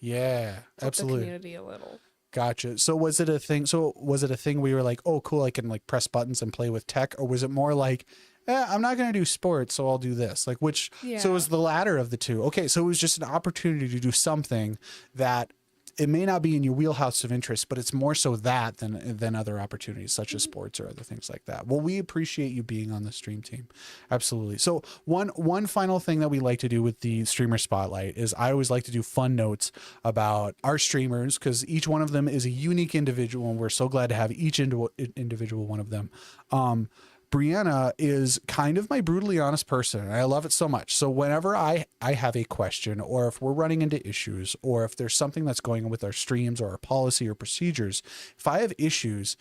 Yeah, absolutely. The community a little. Gotcha. So was it a thing? Where you were like, oh, cool, I can like press buttons and play with tech, or was it more like, I'm not going to do sports, so I'll do this? Like which? Yeah. So it was the latter of the two. Okay, so it was just an opportunity to do something that it may not be in your wheelhouse of interest, but it's more so that than other opportunities such as sports or other things like that. Well, we appreciate you being on the stream team. Absolutely. So one final thing that we like to do with the streamer spotlight is I always like to do fun notes about our streamers, because each one of them is a unique individual, and we're so glad to have each individual one of them. Brianna is kind of my brutally honest person, and I love it so much. So whenever I have a question, or if we're running into issues, or if there's something that's going on with our streams or our policy or procedures, if I have issues,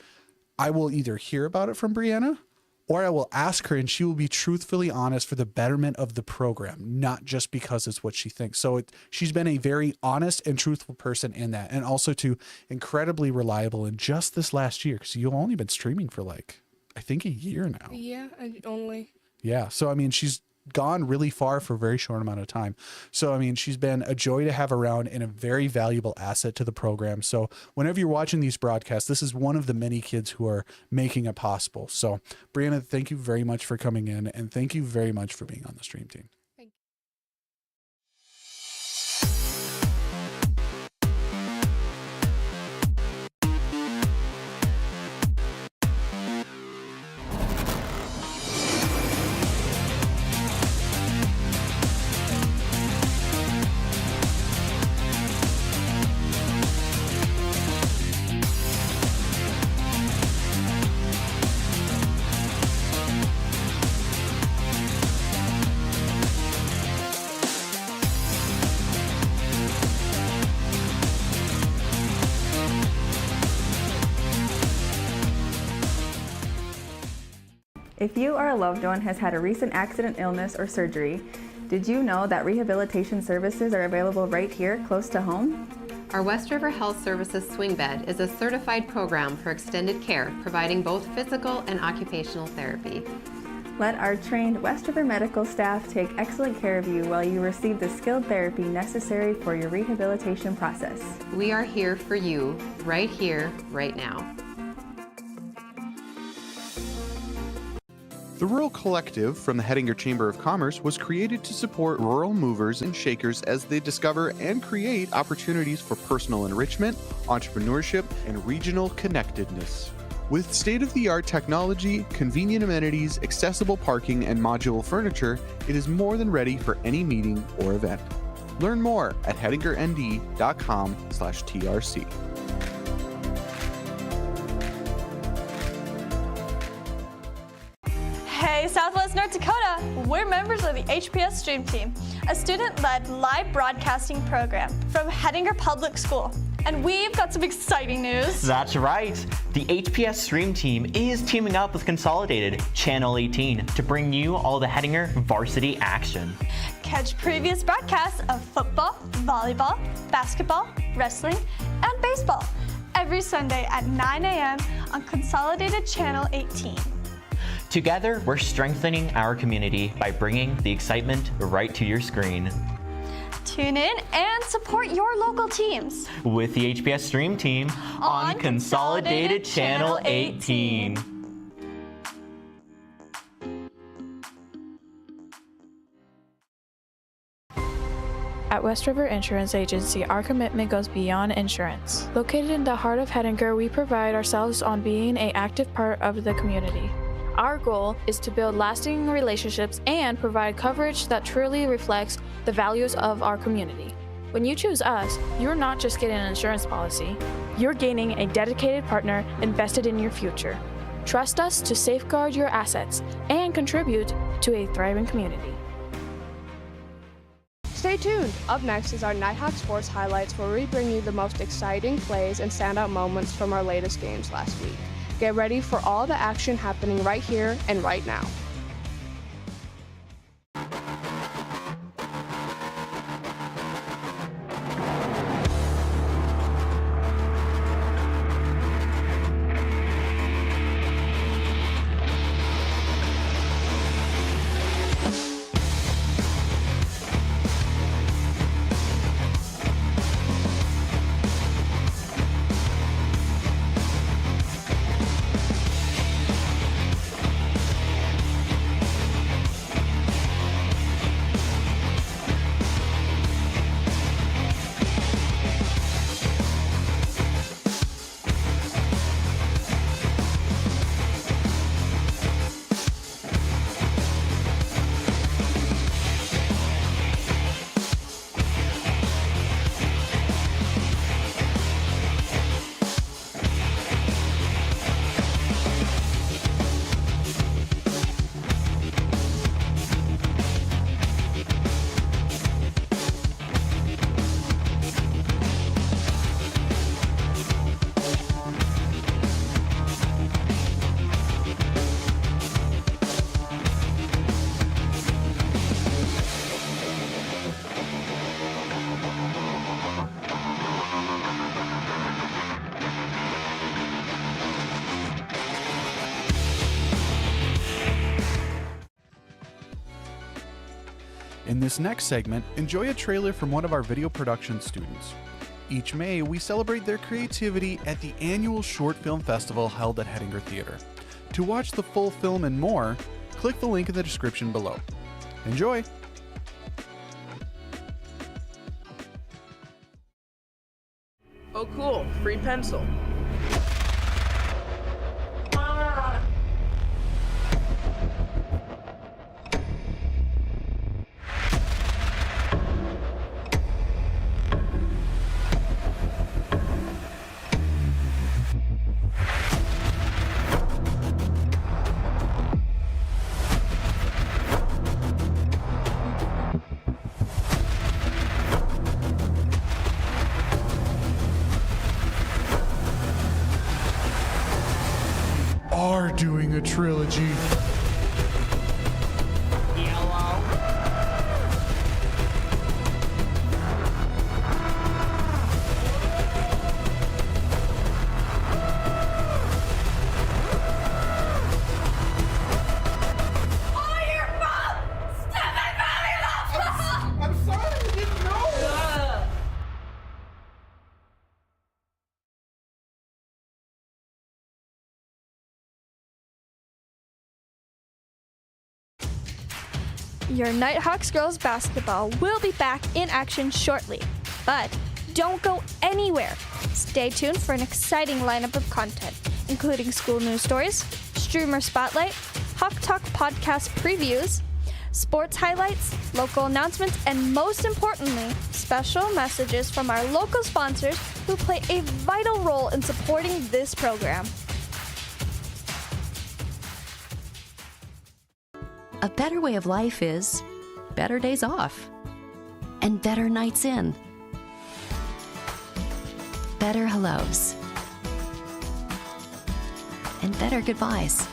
I will either hear about it from Brianna, or I will ask her, and she will be truthfully honest for the betterment of the program, not just because it's what she thinks. So she's been a very honest and truthful person in that, and also too incredibly reliable in just this last year, because you've only been streaming for like, I think a year now. Yeah, only. Yeah. So, I mean, she's gone really far for a very short amount of time. So, I mean, she's been a joy to have around and a very valuable asset to the program. So whenever you're watching these broadcasts, this is one of the many kids who are making it possible. So Brianna, thank you very much for coming in, and thank you very much for being on the stream team. If you or a loved one has had a recent accident, illness, or surgery, did you know that rehabilitation services are available right here, close to home? Our West River Health Services Swing Bed is a certified program for extended care, providing both physical and occupational therapy. Let our trained West River medical staff take excellent care of you while you receive the skilled therapy necessary for your rehabilitation process. We are here for you, right here, right now. The Rural Collective from the Hettinger Chamber of Commerce was created to support rural movers and shakers as they discover and create opportunities for personal enrichment, entrepreneurship, and regional connectedness. With state-of-the-art technology, convenient amenities, accessible parking, and modular furniture, it is more than ready for any meeting or event. Learn more at hettingernd.com/TRC. Hey, Southwest North Dakota! We're members of the HPS Stream Team, a student-led live broadcasting program from Hettinger Public School. And we've got some exciting news. That's right. The HPS Stream Team is teaming up with Consolidated Channel 18 to bring you all the Hettinger varsity action. Catch previous broadcasts of football, volleyball, basketball, wrestling, and baseball every Sunday at 9 a.m. on Consolidated Channel 18. Together, we're strengthening our community by bringing the excitement right to your screen. Tune in and support your local teams with the HPS Stream Team on Consolidated Channel 18. At West River Insurance Agency, our commitment goes beyond insurance. Located in the heart of Hettinger, we pride ourselves on being an active part of the community. Our goal is to build lasting relationships and provide coverage that truly reflects the values of our community. When you choose us, you're not just getting an insurance policy, you're gaining a dedicated partner invested in your future. Trust us to safeguard your assets and contribute to a thriving community. Stay tuned. Up next is our Nighthawks Sports Highlights, where we bring you the most exciting plays and standout moments from our latest games last week. Get ready for all the action happening right here and right now. this next segment, enjoy a trailer from one of our video production students. Each May, we celebrate their creativity at the annual Short Film Festival held at Hettinger Theater. To watch the full film and more, click the link in the description below. Enjoy! Oh cool, free pencil. Are doing a trilogy. Your Nighthawks girls basketball will be back in action shortly, but don't go anywhere. Stay tuned for an exciting lineup of content, including school news stories, streamer spotlight, Hawk Talk podcast previews, sports highlights, local announcements, and most importantly, special messages from our local sponsors who play a vital role in supporting this program. A better way of life is better days off and better nights in. Better hellos and better goodbyes.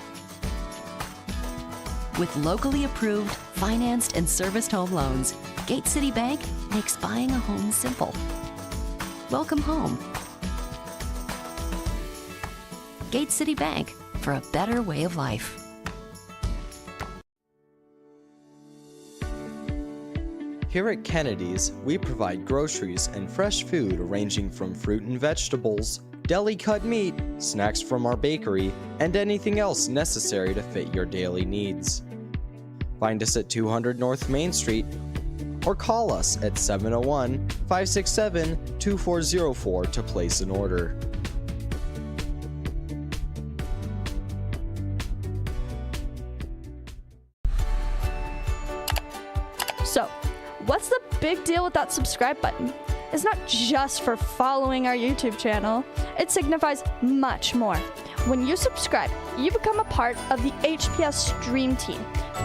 With locally approved, financed, and serviced home loans, Gate City Bank makes buying a home simple. Welcome home. Gate City Bank, for a better way of life. Here at Kennedy's, we provide groceries and fresh food ranging from fruit and vegetables, deli cut meat, snacks from our bakery, and anything else necessary to fit your daily needs. Find us at 200 North Main Street or call us at 701-567-2404 to place an order. So, what's the big deal with that subscribe button? It's not just for following our YouTube channel. It signifies much more. When you subscribe, you become a part of the HPS Stream Team,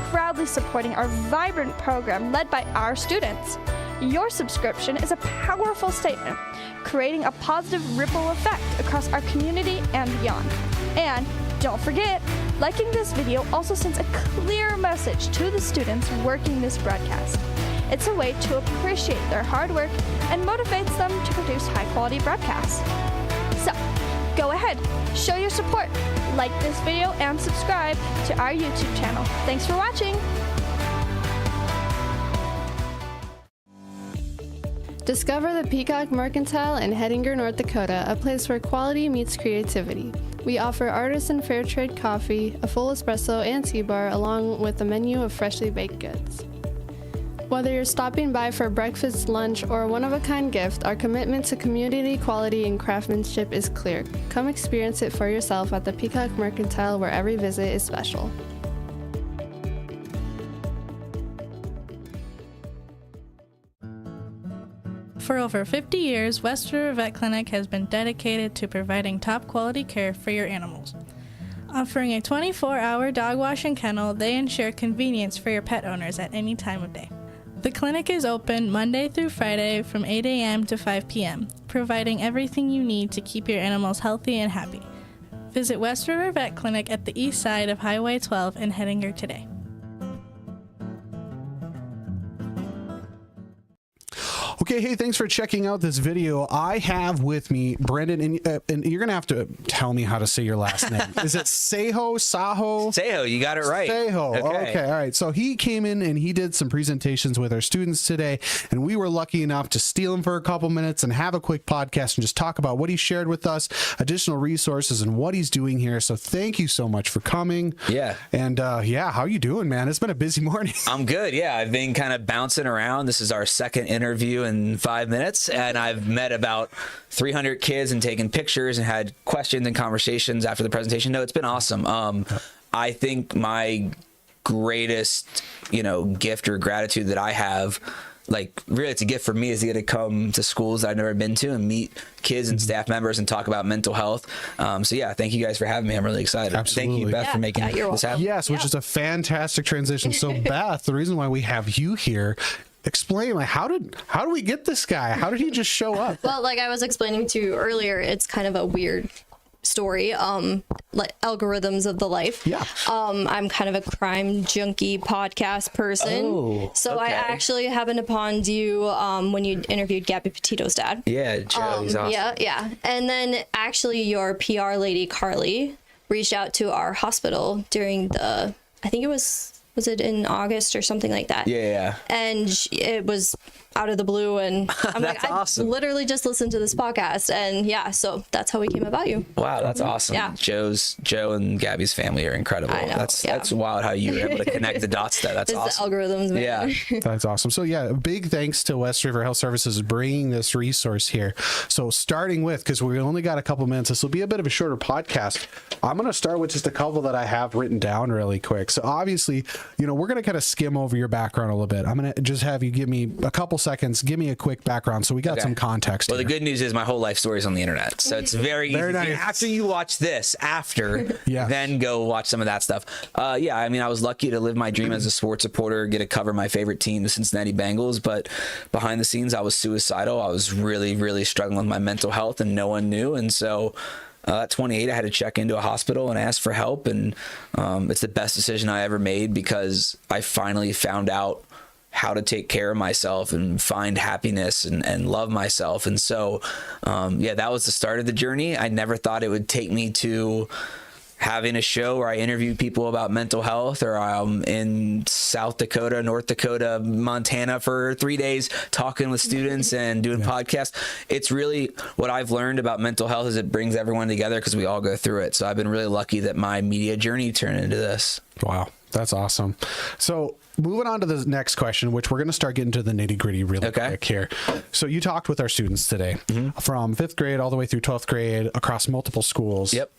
proudly supporting our vibrant program led by our students. Your subscription is a powerful statement, creating a positive ripple effect across our community and beyond. And don't forget, liking this video also sends a clear message to the students working this broadcast. It's a way to appreciate their hard work and motivates them to produce high-quality broadcasts. So, go ahead, show your support, like this video, and subscribe to our YouTube channel. Thanks for watching! Discover the Peacock Mercantile in Hettinger, North Dakota, a place where quality meets creativity. We offer artisan fair trade coffee, a full espresso and tea bar, along with a menu of freshly baked goods. Whether you're stopping by for breakfast, lunch, or a one-of-a-kind gift, our commitment to community, quality, and craftsmanship is clear. Come experience it for yourself at the Peacock Mercantile, where every visit is special. For over 50 years, West River Vet Clinic has been dedicated to providing top-quality care for your animals. Offering a 24-hour dog wash and kennel, they ensure convenience for your pet owners at any time of day. The clinic is open Monday through Friday from 8 a.m. to 5 p.m., providing everything you need to keep your animals healthy and happy. Visit West River Vet Clinic at the east side of Highway 12 in Hettinger today. Okay, Okay, hey, thanks for checking out this video. I have with me Brendan, and you're going to have to tell me how to say your last name. Is it Saho? Saho, you got it right. Saho. Okay, all right. So he came in and he did some presentations with our students today, and we were lucky enough to steal him for a couple minutes and have a quick podcast and just talk about what he shared with us, additional resources, and what he's doing here. So thank you so much for coming. Yeah. And yeah, how you doing, man? It's been a busy morning. I'm good. Yeah, I've been kind of bouncing around. This is our second interview in 5 minutes, and I've met about 300 kids and taken pictures and had questions and conversations after the presentation. No, it's been awesome. I think my greatest, gift or gratitude that I have, like really it's a gift for me, is to get to come to schools that I've never been to and meet kids and staff members and talk about mental health. So yeah, thank you guys for having me. I'm really excited. Absolutely. Thank you, Beth, for making this happen. Yes, which is a fantastic transition. So Beth, the reason why we have you here, explain, like, how do we get this guy? How did he just show up? Well, like I was explaining to you earlier, it's kind of a weird story, like algorithms of the life. Yeah. I'm kind of a crime junkie podcast person. So I actually happened upon you when you interviewed Gabby Petito's dad. Yeah, Joe, he's awesome. Yeah. And then actually your PR lady, Carly, reached out to our hospital during I think it was it in August or something like that? Yeah. And it was out of the blue, and I'm like, awesome. I literally just listened to this podcast, and yeah, so that's how we came about you. Wow, that's awesome. Yeah. Joe and Gabby's family are incredible. I know, That's wild how you were able to connect the dots there. That's it's awesome. the algorithms, man. Yeah. That's awesome. So yeah, big thanks to West River Health Services bringing this resource here. So starting with, because we only got a couple minutes, this will be a bit of a shorter podcast. I'm going to start with just a couple that I have written down really quick. So obviously, we're going to kind of skim over your background a little bit. I'm going to just have you give me a couple seconds, give me a quick background so we got some context. Well, here. the good news is my whole life story is on the internet, so it's very easy. Nice. After you watch this, then go watch some of that stuff. Yeah, I mean, I was lucky to live my dream as a sports reporter, get to cover my favorite team, the Cincinnati Bengals, but behind the scenes, I was suicidal. I was really, really struggling with my mental health, and no one knew, and so at 28, I had to check into a hospital and ask for help, and it's the best decision I ever made because I finally found out how to take care of myself and find happiness and love myself. And so, yeah, that was the start of the journey. I never thought it would take me to having a show where I interview people about mental health, or I'm in South Dakota, North Dakota, Montana for 3 days talking with students and doing podcasts. It's really what I've learned about mental health is it brings everyone together because we all go through it. So I've been really lucky that my media journey turned into this. Wow. That's awesome. So moving on to the next question, which we're going to start getting to the nitty gritty really quick here. So you talked with our students today from 5th grade all the way through 12th grade across multiple schools. Yep.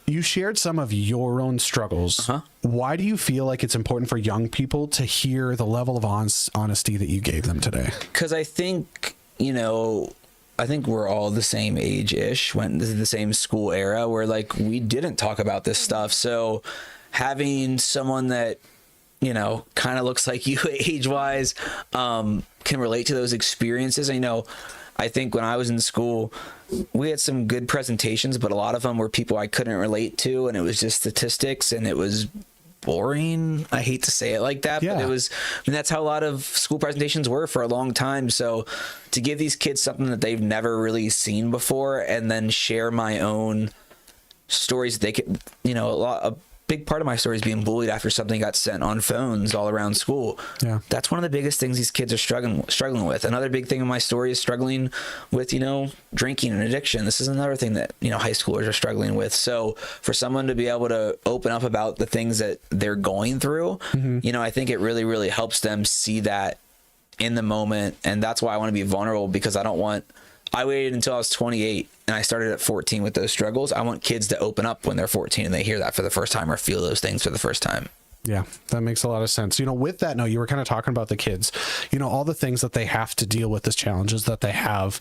You shared some of your own struggles. Why do you feel like it's important for young people to hear the level of honesty that you gave them today? Because I think, I think we're all the same age-ish, went into the same school era where like we didn't talk about this stuff. So having someone that, kind of looks like you age-wise, can relate to those experiences. I think when I was in school, we had some good presentations, but a lot of them were people I couldn't relate to, and it was just statistics, and it was boring. I hate to say it like that, but it was, that's how a lot of school presentations were for a long time. So to give these kids something that they've never really seen before, and then share my own stories, they could, a big part of my story is being bullied after something got sent on phones all around school. Yeah. That's one of the biggest things these kids are struggling with. Another big thing in my story is struggling with, drinking and addiction. This is another thing that, high schoolers are struggling with. So for someone to be able to open up about the things that they're going through, I think it really, really helps them see that in the moment. And that's why I want to be vulnerable, because I waited until I was 28 and I started at 14 with those struggles. I want kids to open up when they're 14 and they hear that for the first time or feel those things for the first time. Yeah, that makes a lot of sense. With that note, you were kind of talking about the kids, all the things that they have to deal with, these challenges that they have.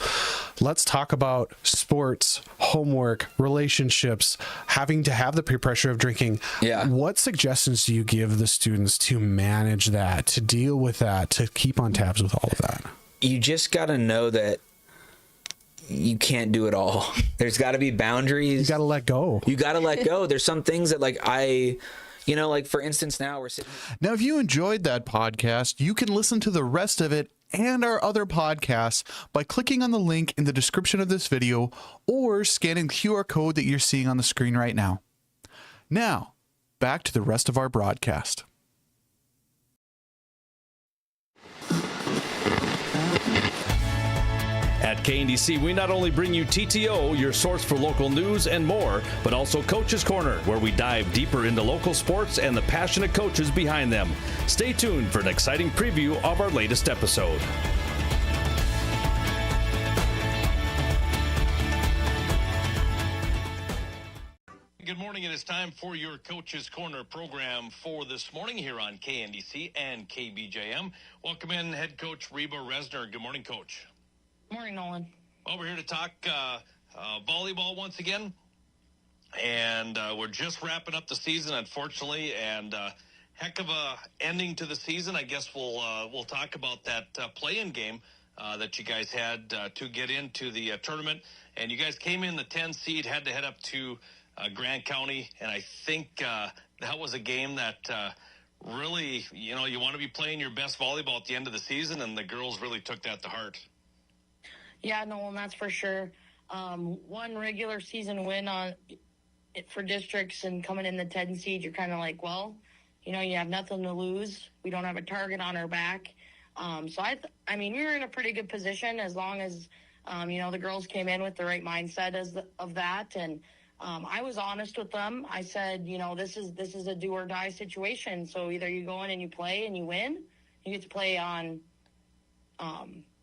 Let's talk about sports, homework, relationships, having to have the peer pressure of drinking. Yeah. What suggestions do you give the students to manage that, to deal with that, to keep on tabs with all of that? You just got to know that you can't do it all. There's got to be boundaries. You got to let go. There's some things that like for instance, now we're sitting. Now, if you enjoyed that podcast, you can listen to the rest of it and our other podcasts by clicking on the link in the description of this video or scanning the QR code that you're seeing on the screen right now. Now, back to the rest of our broadcast. At KNDC, we not only bring you TTO, your source for local news and more, but also Coach's Corner, where we dive deeper into local sports and the passionate coaches behind them. Stay tuned for an exciting preview of our latest episode. Good morning. It is time for your Coach's Corner program for this morning here on KNDC and KBJM. Welcome in head coach Reba Resner. Good morning, Coach. Morning, Nolan. Well, we're here to talk volleyball once again, and we're just wrapping up the season, unfortunately, and heck of a ending to the season. I guess we'll talk about that play-in game that you guys had to get into the tournament, and you guys came in the 10 seed, had to head up to Grant County, and I think that was a game that really, you want to be playing your best volleyball at the end of the season, and the girls really took that to heart. Yeah, Nolan, that's for sure. One regular season win for districts and coming in the 10 seed, you're kind of like, well, you have nothing to lose. We don't have a target on our back. So I mean, we were in a pretty good position as long as, the girls came in with the right mindset of that. And I was honest with them. I said, this is a do or die situation. So either you go in and you play and you win, you get to play on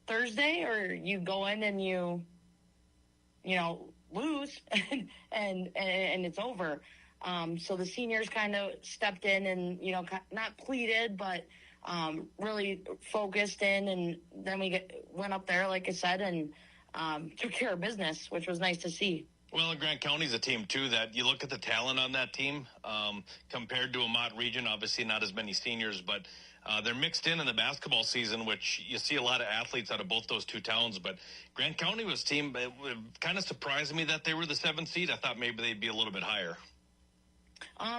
Thursday, or you go in and you lose and it's over. So the seniors kind of stepped in and, not pleaded, but really focused in. And then we went up there, like I said, and took care of business, which was nice to see. Well, Grant County's a team, too, that you look at the talent on that team compared to a Mott region, obviously not as many seniors, but they're mixed in the basketball season, which you see a lot of athletes out of both those two towns. But Grant County was team. It kind of surprised me that they were the 7th seed. I thought maybe they'd be a little bit higher.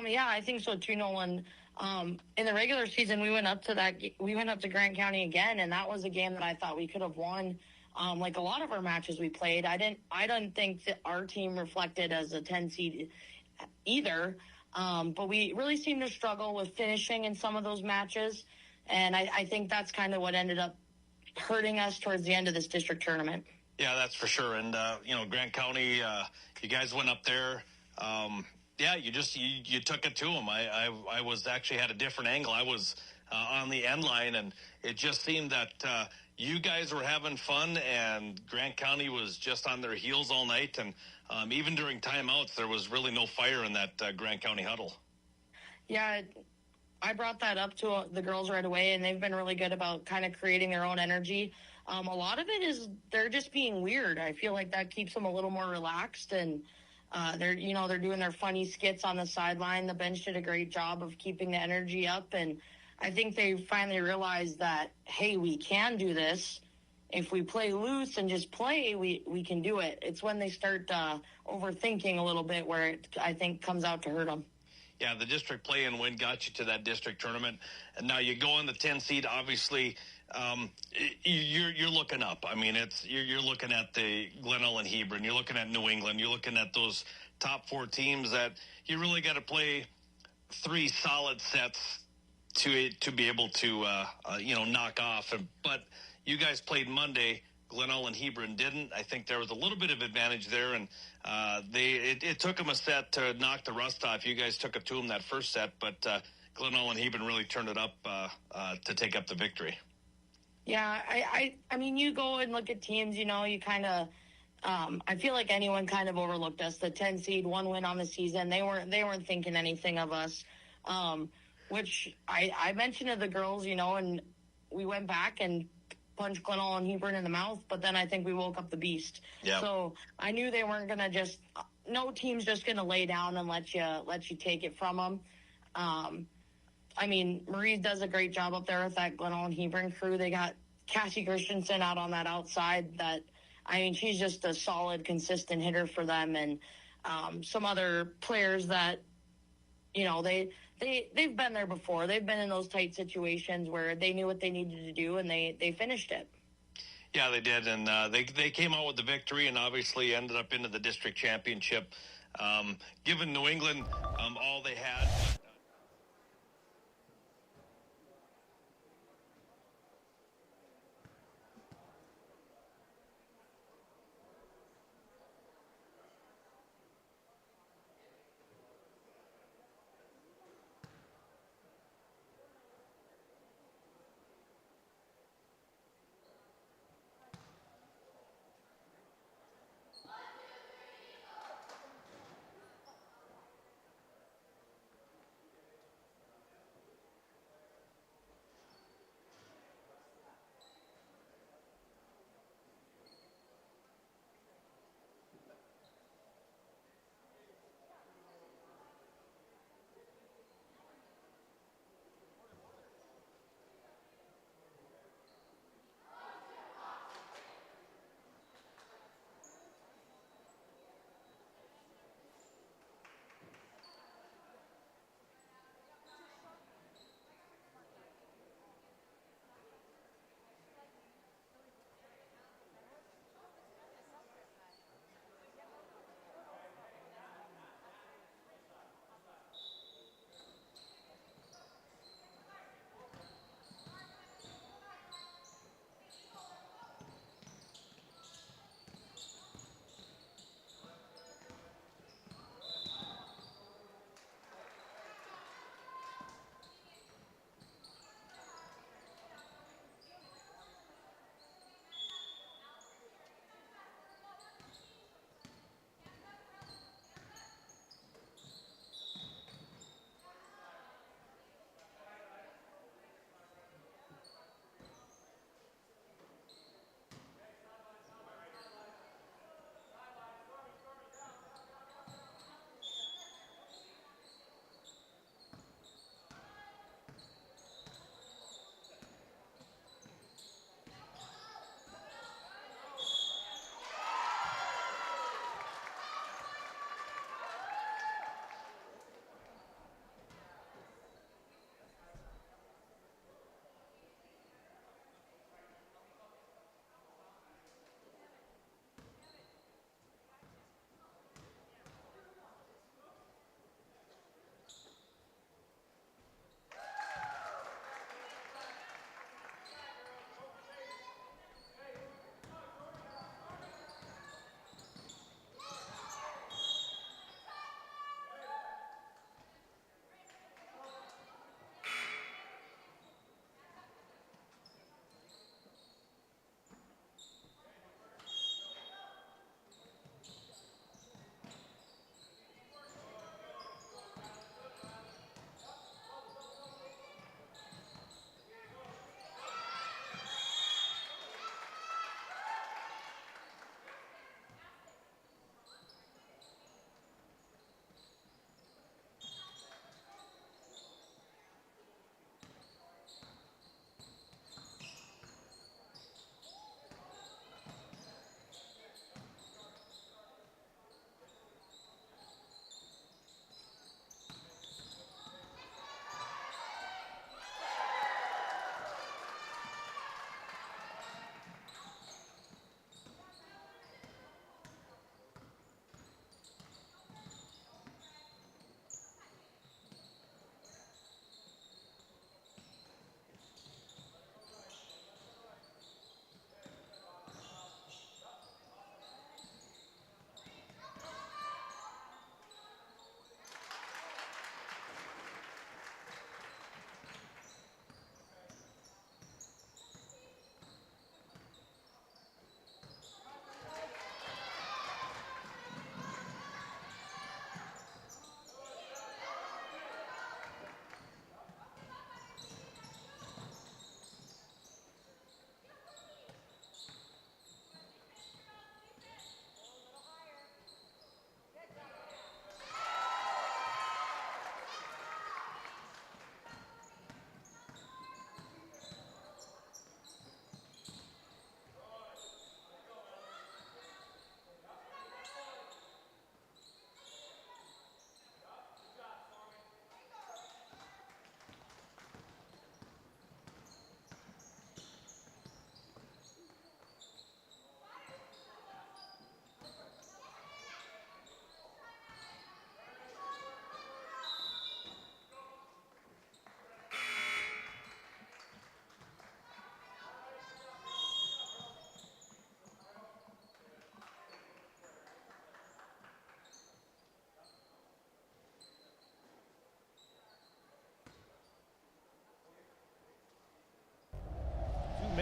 Yeah, I think so too, Nolan. In the regular season, we went up to Grant County again, and that was a game that I thought we could have won. Like a lot of our matches we played, I didn't think that our team reflected as a 10 seed either. But we really seemed to struggle with finishing in some of those matches. And I think that's kind of what ended up hurting us towards the end of this district tournament. Yeah, that's for sure. And, Grant County, you guys went up there. You took it to them. I was actually had a different angle. I was on the end line, and it just seemed that you guys were having fun, and Grant County was just on their heels all night. And even during timeouts, there was really no fire in that Grant County huddle. Yeah, I brought that up to the girls right away, and they've been really good about kind of creating their own energy. A lot of it is they're just being weird. I feel like that keeps them a little more relaxed, and they're doing their funny skits on the sideline. The bench did a great job of keeping the energy up, and I think they finally realized that, hey, we can do this. If we play loose and just play, we can do it. It's when they start overthinking a little bit where it, I think, comes out to hurt them. Yeah, the district play-in win got you to that district tournament. And now you go in the 10 seed, obviously, you're looking up. I mean, you're looking at the Glen Ellen Hebron, you're looking at New England, you're looking at those top 4 teams that you really got to play 3 solid sets to be able to knock off. But you guys played Monday. Glen Ellen Hebron didn't. I think there was a little bit of advantage there, and it took them a set to knock the rust off. You guys took it to them that first set, but Glen Ellen Hebron really turned it up to take up the victory. Yeah, I mean, you go and look at teams, you kind of I feel like anyone kind of overlooked us. The 10 seed, 1 win on the season. They weren't thinking anything of us, which I mentioned to the girls, and we went back and punched Glen Ellen Hebron in the mouth, but then I think we woke up the beast. Yeah. So I knew they weren't going to no team's just going to lay down and let you take it from them. I mean, Marie does a great job up there with that Glen Ellen Hebron crew. They got Cassie Christensen out on that outside she's just a solid, consistent hitter for them. And some other players that, they they've been there before. They've been in those tight situations where they knew what they needed to do and they finished it. Yeah, they did, and they came out with the victory, and obviously ended up into the district championship, giving New England all they had.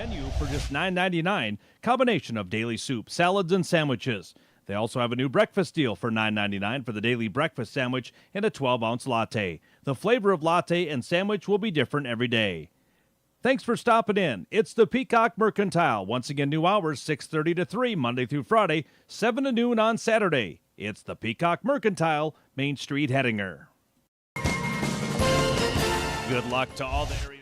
menu for just $9.99, combination of daily soup, salads, and sandwiches. They also have a new breakfast deal for $9.99 for the daily breakfast sandwich and a 12-ounce latte. The flavor of latte and sandwich will be different every day. Thanks for stopping in. It's the Peacock Mercantile. Once again, new hours, 6:30 to 3, Monday through Friday, 7 to noon on Saturday. It's the Peacock Mercantile, Main Street, Hettinger. Good luck to all the areas.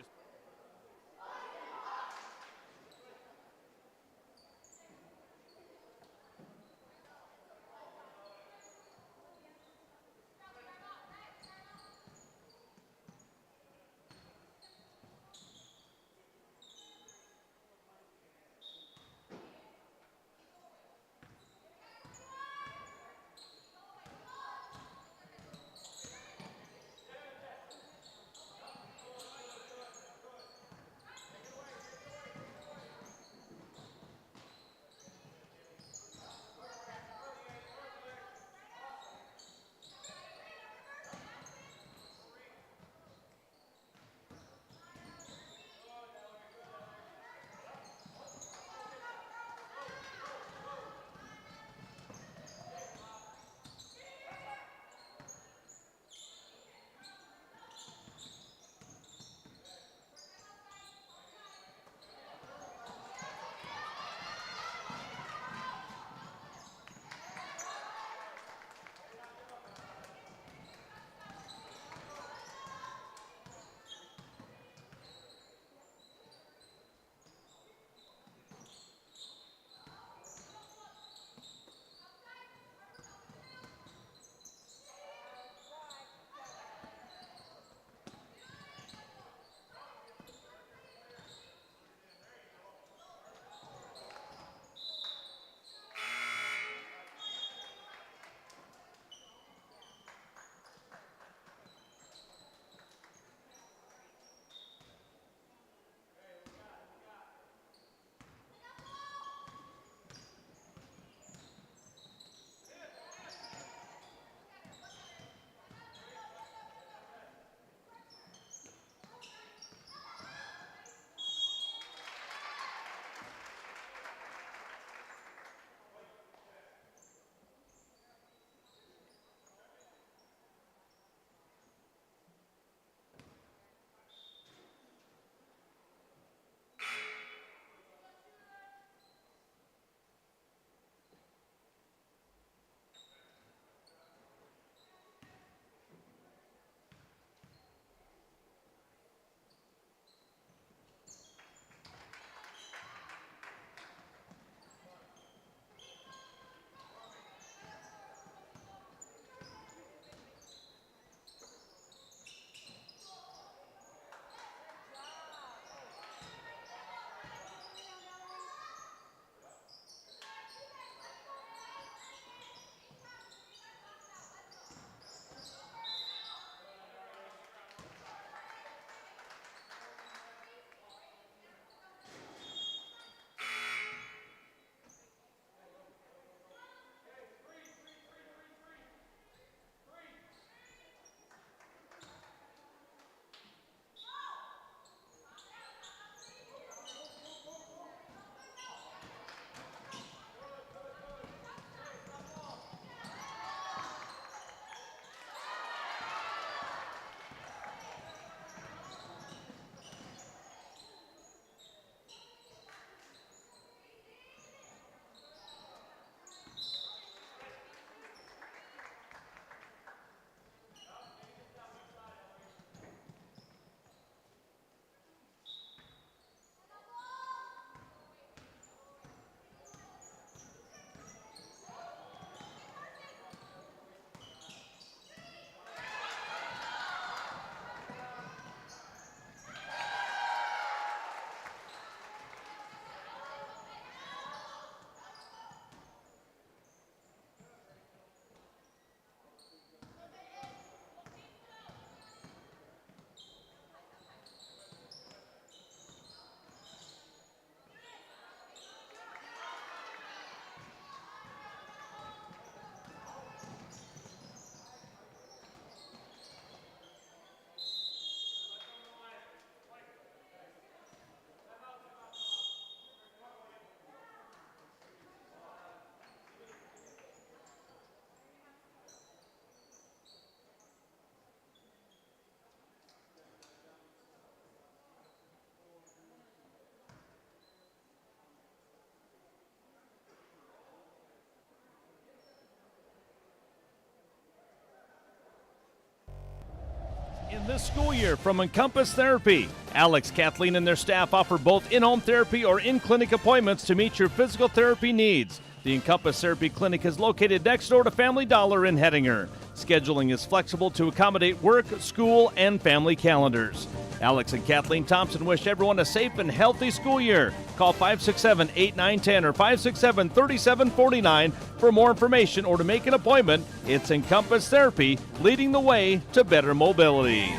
In this school year from Encompass Therapy. Alex, Kathleen, and their staff offer both in-home therapy or in-clinic appointments to meet your physical therapy needs. The Encompass Therapy Clinic is located next door to Family Dollar in Hettinger. Scheduling is flexible to accommodate work, school, and family calendars. Alex and Kathleen Thompson wish everyone a safe and healthy school year. Call 567-8910 or 567-3749 for more information or to make an appointment. It's Encompass Therapy, leading the way to better mobility.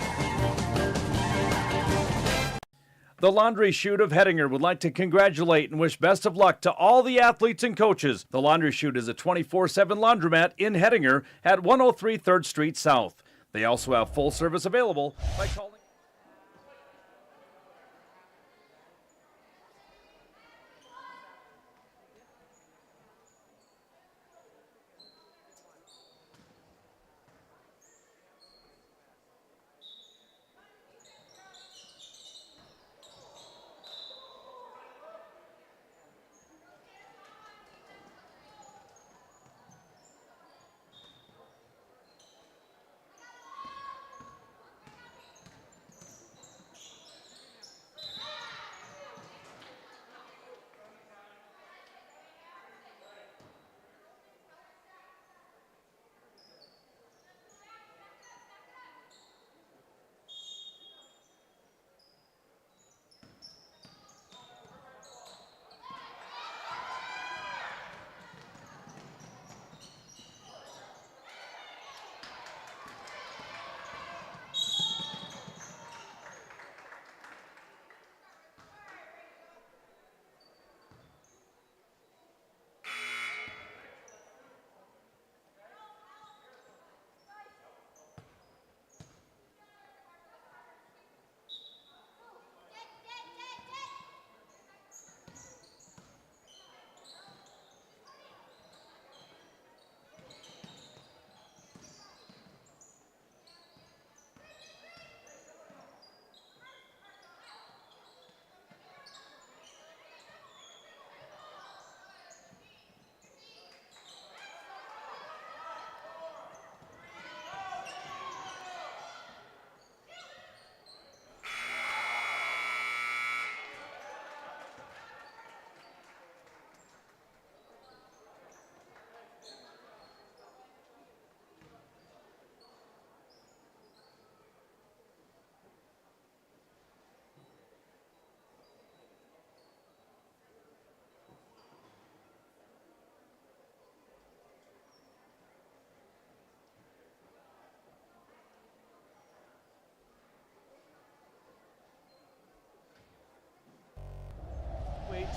The Laundry Chute of Hettinger would like to congratulate and wish best of luck to all the athletes and coaches. The Laundry Chute is a 24/7 laundromat in Hettinger at 103 3rd Street South. They also have full service available by calling.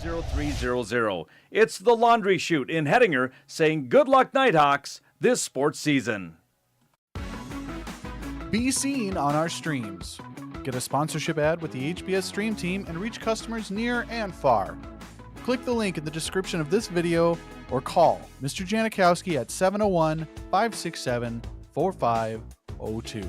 $0300. It's the Laundry Chute in Hettinger saying good luck Nighthawks this sports season. Be seen on our streams. Get a sponsorship ad with the HBS Stream Team and reach customers near and far. Click the link in the description of this video or call Mr. Janikowski at 701-567-4502.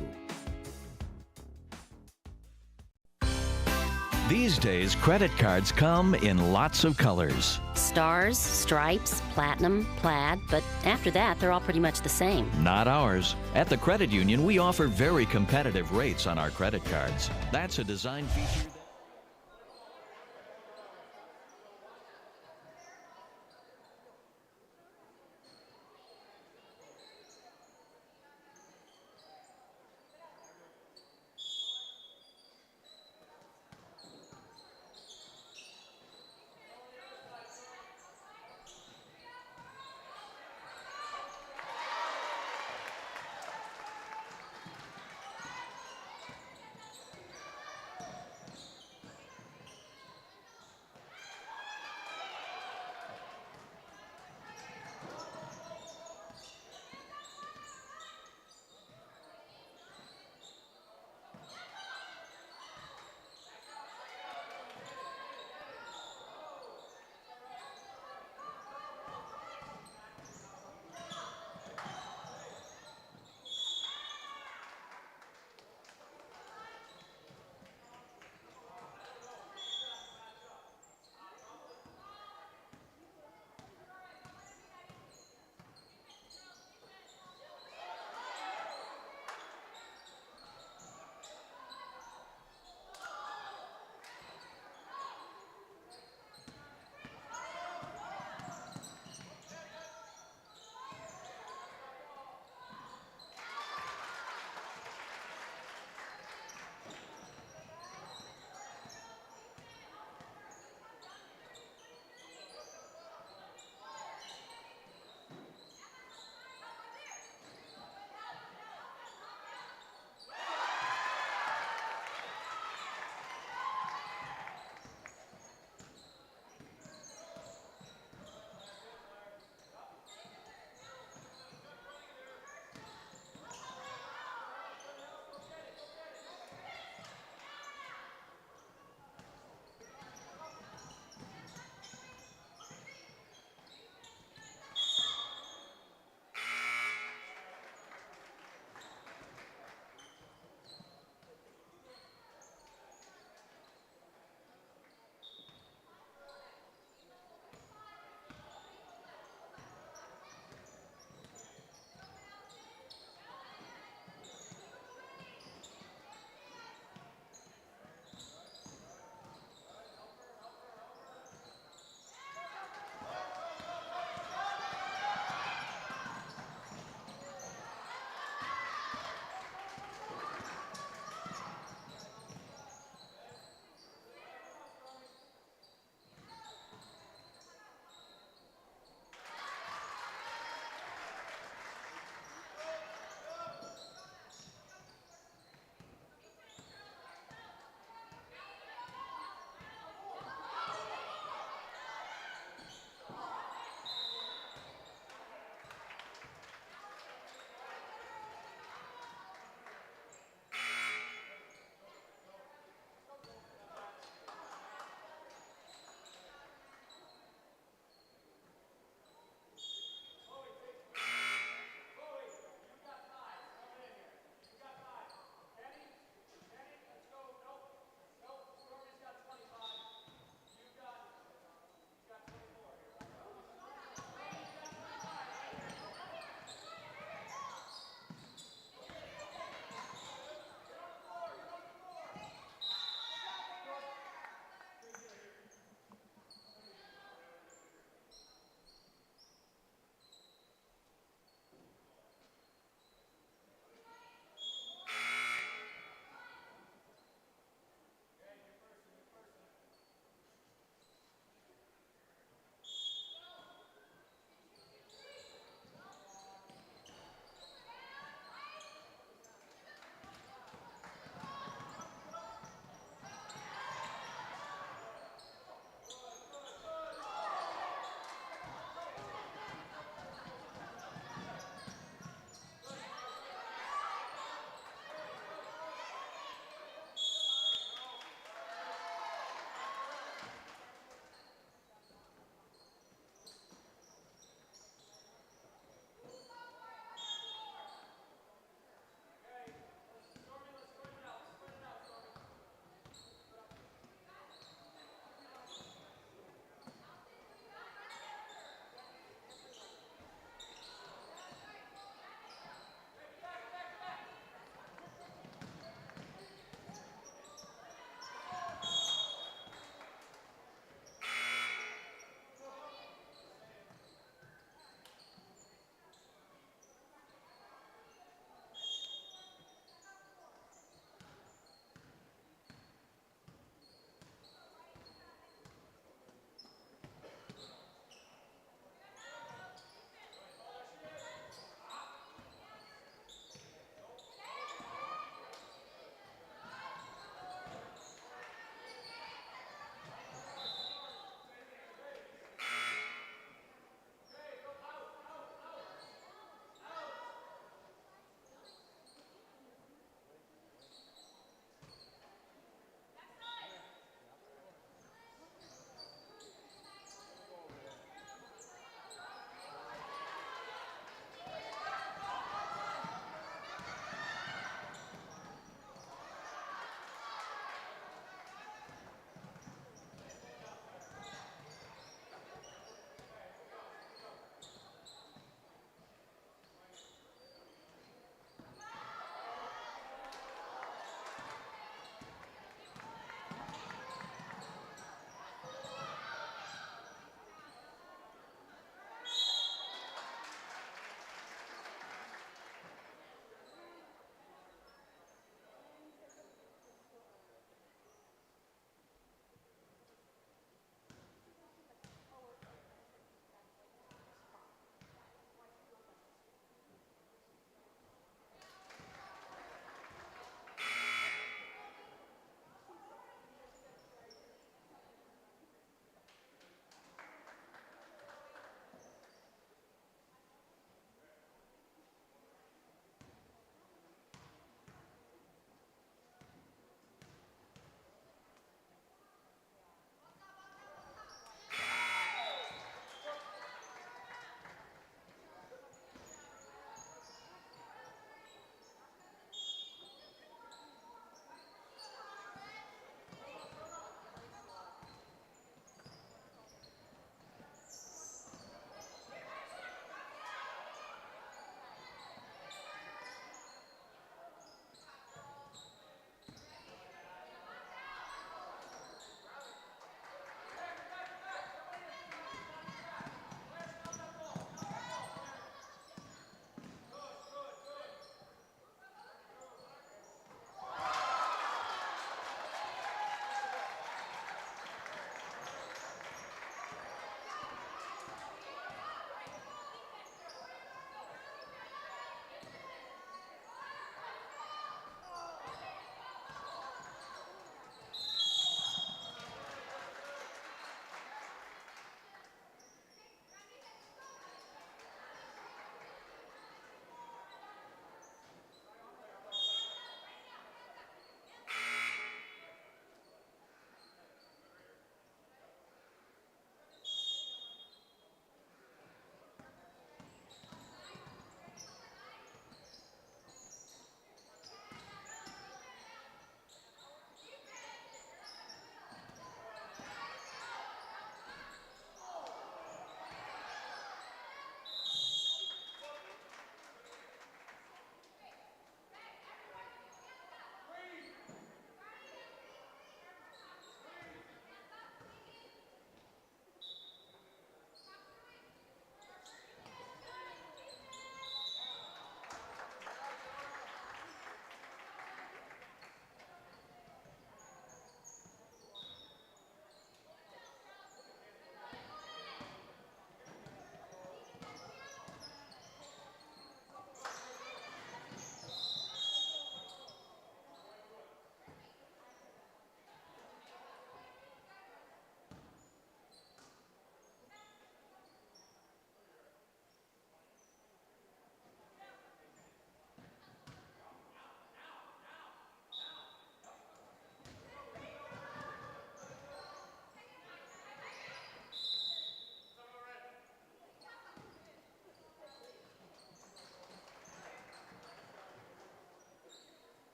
These days, credit cards come in lots of colors. Stars, stripes, platinum, plaid, but after that, they're all pretty much the same. Not ours. At the Credit Union, we offer very competitive rates on our credit cards. That's a design feature.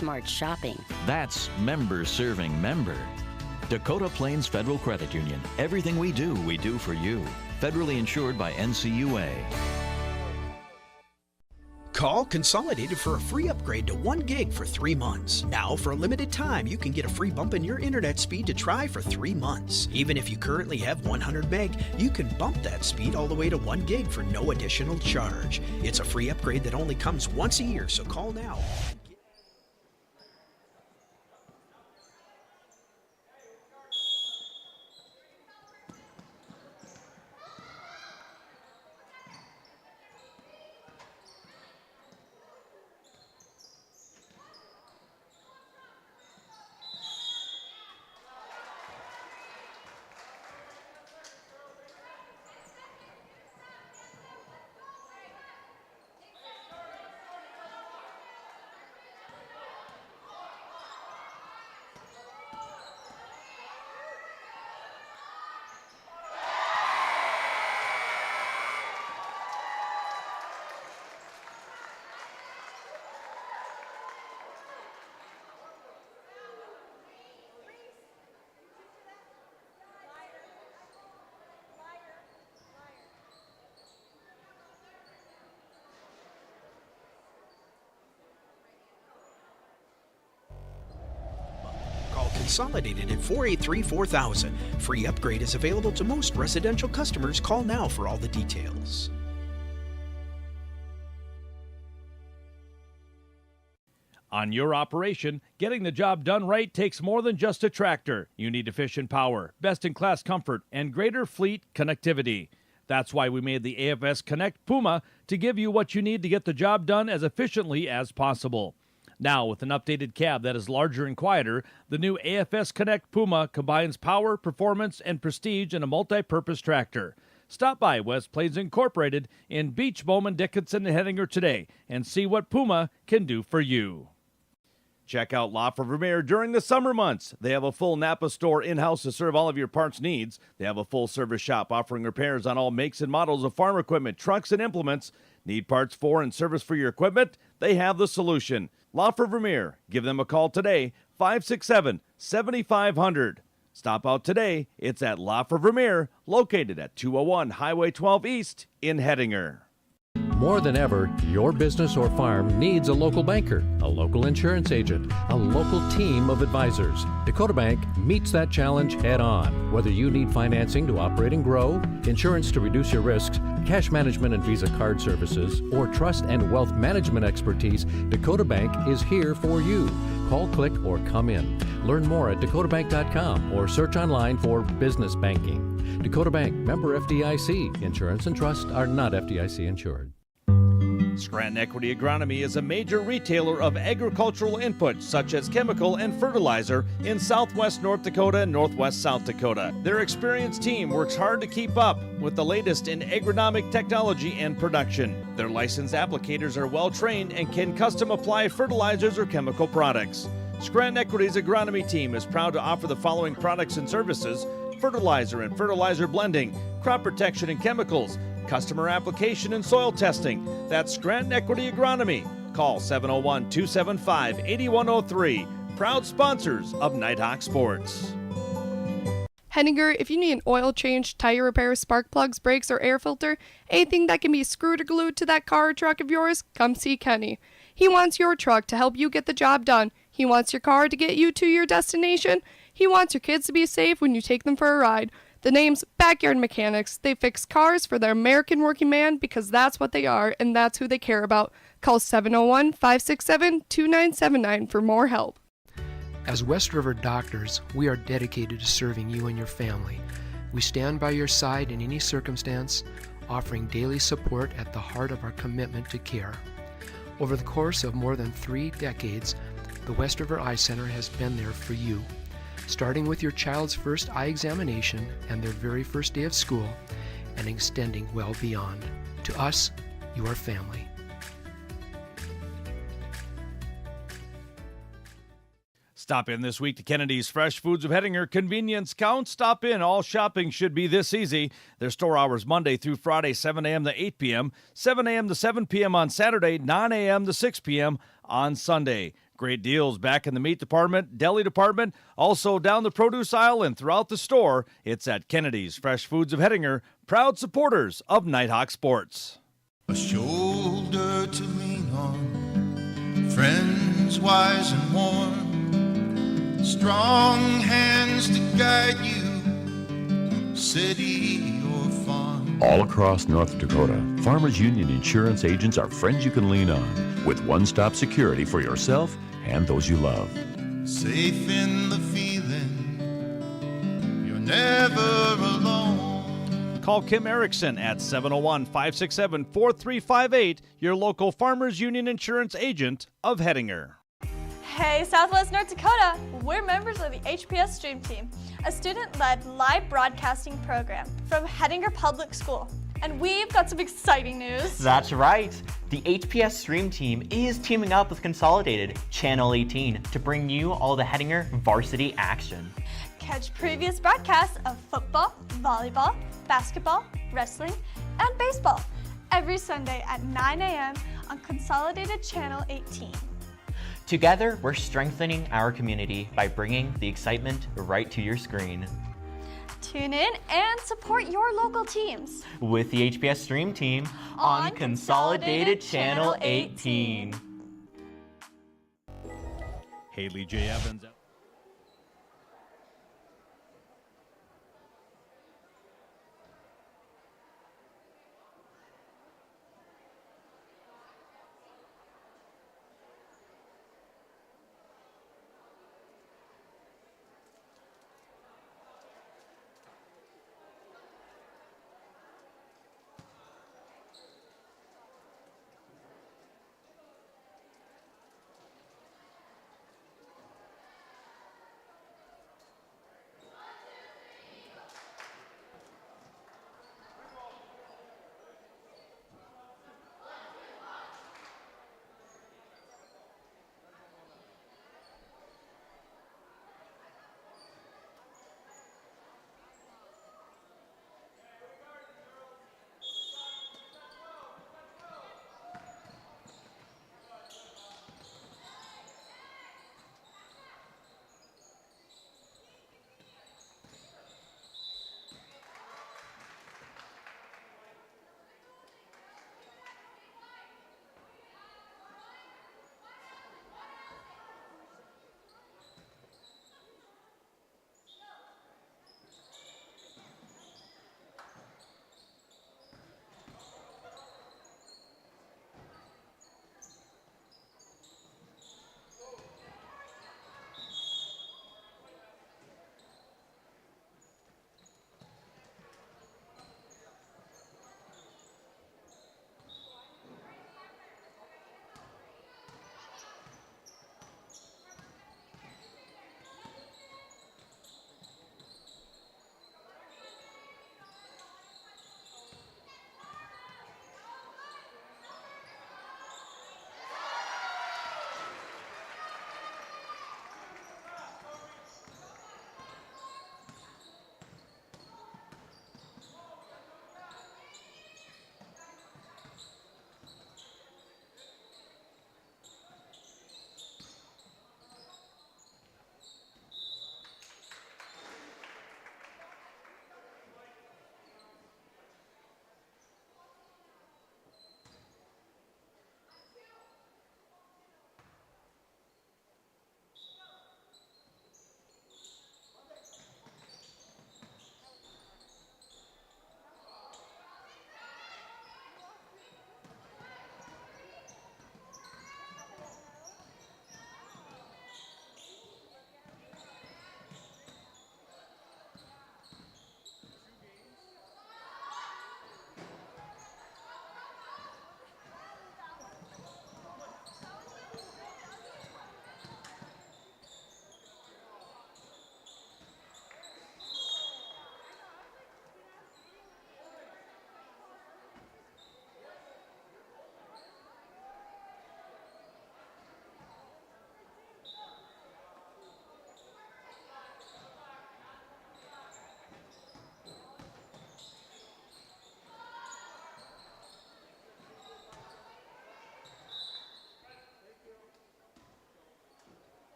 smart shopping. That's member serving member. Dakota Plains Federal Credit Union. Everything we do for you. Federally insured by NCUA. Call Consolidated for a free upgrade to 1 gig for 3 months. Now, for a limited time, you can get a free bump in your internet speed to try for 3 months. Even if you currently have 100 meg, you can bump that speed all the way to 1 gig for no additional charge. It's a free upgrade that only comes once a year, so call now. Consolidated at 483-4000. Free upgrade is available to most residential customers. Call now for all the details. On your operation, getting the job done right takes more than just a tractor. You need efficient power, best-in-class comfort, and greater fleet connectivity. That's why we made the AFS Connect Puma to give you what you need to get the job done as efficiently as possible. Now, with an updated cab that is larger and quieter, the new AFS Connect Puma combines power, performance, and prestige in a multi-purpose tractor. Stop by West Plains Incorporated in Beach, Bowman, Dickinson, and Hettinger today and see what Puma can do for you. Check out La Vermeer during the summer months. They have a full Napa store in-house to serve all of your parts needs. They have a full-service shop offering repairs on all makes and models of farm equipment, trucks, and implements. Need parts for and service for your equipment? They have the solution. La Vermeer. Give them a call today, 567-7500. Stop out today. It's at La Vermeer, located at 201 Highway 12 East in Hettinger. More than ever, your business or farm needs a local banker, a local insurance agent, a local team of advisors. Dakota Bank meets that challenge head on. Whether you need financing to operate and grow, insurance to reduce your risks, cash management and Visa card services, or trust and wealth management expertise, Dakota Bank is here for you. Call, click, or come in. Learn more at dakotabank.com or search online for business banking. Dakota Bank, member FDIC. Insurance and trust are not FDIC insured. Scranton Equity Agronomy is a major retailer of agricultural inputs such as chemical and fertilizer in southwest North Dakota and northwest South Dakota. Their experienced team works hard to keep up with the latest in agronomic technology and production. Their licensed applicators are well trained and can custom apply fertilizers or chemical products. Scranton Equity's agronomy team is proud to offer the following products and services: fertilizer and fertilizer blending, crop protection and chemicals, customer application and soil testing. That's Scranton Equity Agronomy. Call 701-275-8103. Proud sponsors of Nighthawks Sports. Hettinger, if you need an oil change, tire repair, spark plugs, brakes, or air filter, anything that can be screwed or glued to that car or truck of yours, come see Kenny. He wants your truck to help you get the job done. He wants your car to get you to your destination. He wants your kids to be safe when you take them for a ride. The name's Backyard Mechanics. They fix cars for the American working man because that's what they are and that's who they care about. Call 701-567-2979 for more help. As West River doctors, we are dedicated to serving you and your family. We stand by your side in any circumstance, offering daily support at the heart of our commitment to care. Over the course of more than 3 decades, the West River Eye Center has been there for you. Starting with your child's first eye examination and their very first day of school, and extending well beyond. To us, you are family. Stop in this week to Kennedy's Fresh Foods of Hettinger. Convenience counts. Stop in. All shopping should be this easy. Their store hours Monday through Friday, 7 a.m. to 8 p.m., 7 a.m. to 7 p.m. on Saturday, 9 a.m. to 6 p.m. on Sunday. Great deals back in the meat department, deli department, also down the produce aisle and throughout the store. It's at Kennedy's Fresh Foods of Hettinger, proud supporters of Nighthawks Sports. A shoulder to lean on, friends wise and warm, strong hands to guide you, city or farm. All across North Dakota, Farmers Union insurance agents are friends you can lean on, with one-stop security for yourself and those you love. Safe in the feeling, you're never alone. Call Kim Erickson at 701-567-4358, your local Farmers Union insurance agent of Hettinger. Hey, Southwest North Dakota! We're members of the HPS Stream Team, a student-led live broadcasting program from Hettinger Public School. And we've got some exciting news. That's right. The HPS Stream Team is teaming up with Consolidated Channel 18 to bring you all the Hettinger varsity action. Catch previous broadcasts of football, volleyball, basketball, wrestling, and baseball every Sunday at 9 a.m. on Consolidated Channel 18. Together, we're strengthening our community by bringing the excitement right to your screen. Tune in and support your local teams With the HPS Stream Team on Consolidated Channel 18. Haley J. Evans.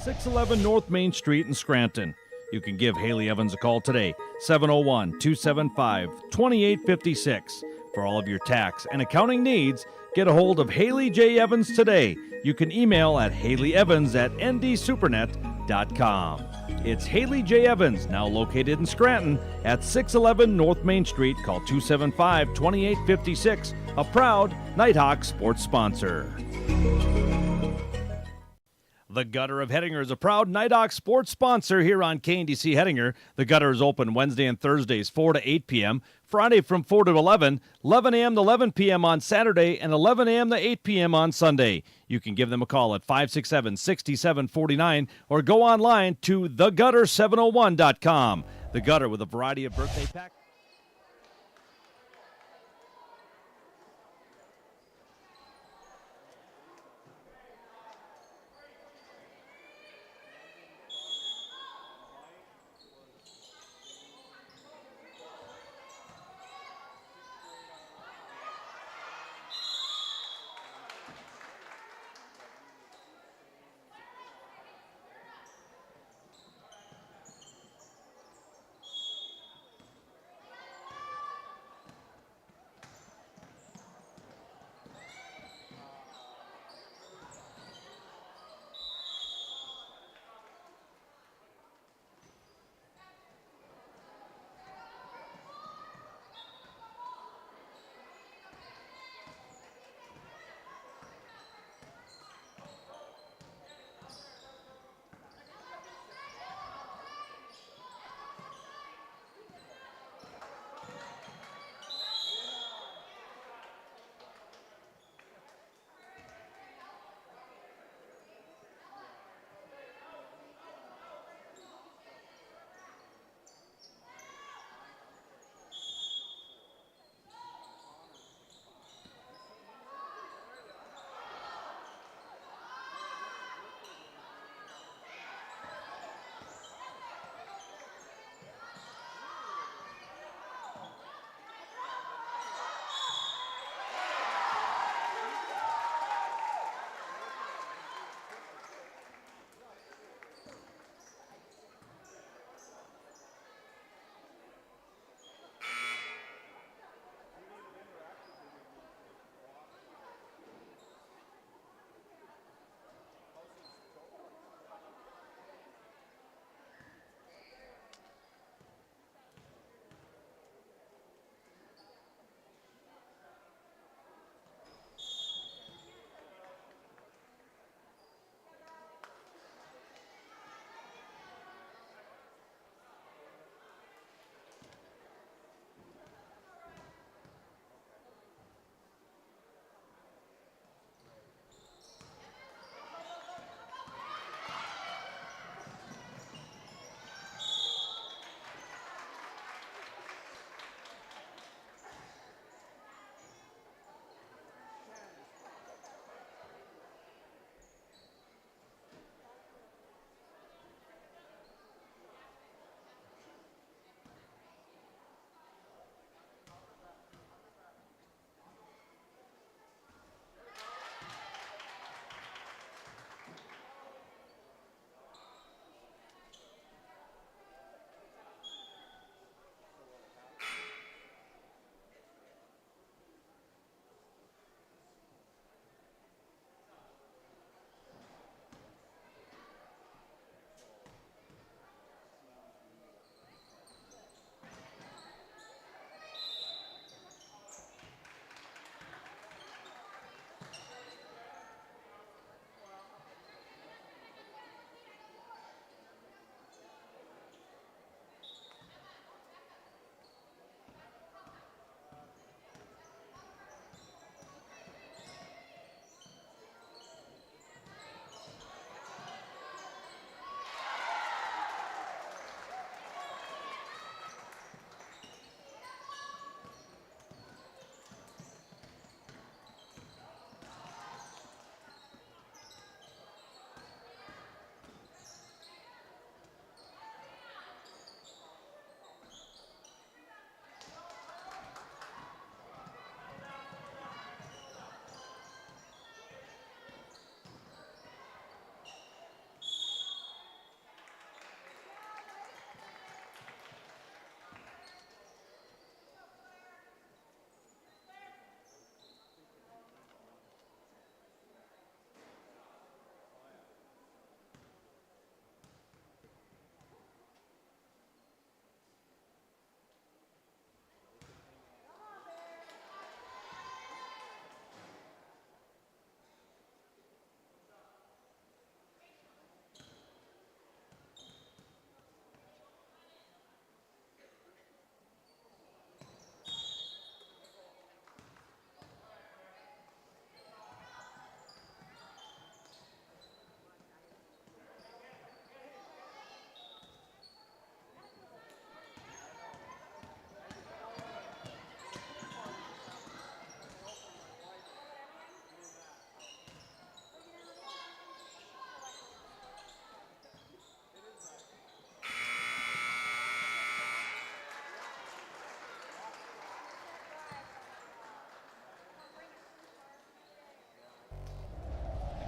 611 North Main Street in Scranton. You can give Haley Evans a call today, 701-275-2856. For all of your tax and accounting needs, get a hold of Haley J. Evans today. You can email at haleyevans@ndsupernet.com. It's Haley J. Evans, now located in Scranton at 611 North Main Street. Call 275-2856, a proud Nighthawks sports sponsor. The Gutter of Hettinger is a proud Nighthawks sports sponsor here on KNDC Hettinger. The Gutter is open Wednesday and Thursdays 4 to 8 p.m., Friday from 4 to 11, 11 a.m. to 11 p.m. on Saturday, and 11 a.m. to 8 p.m. on Sunday. You can give them a call at 567-6749 or go online to thegutter701.com. The Gutter with a variety of birthday packs.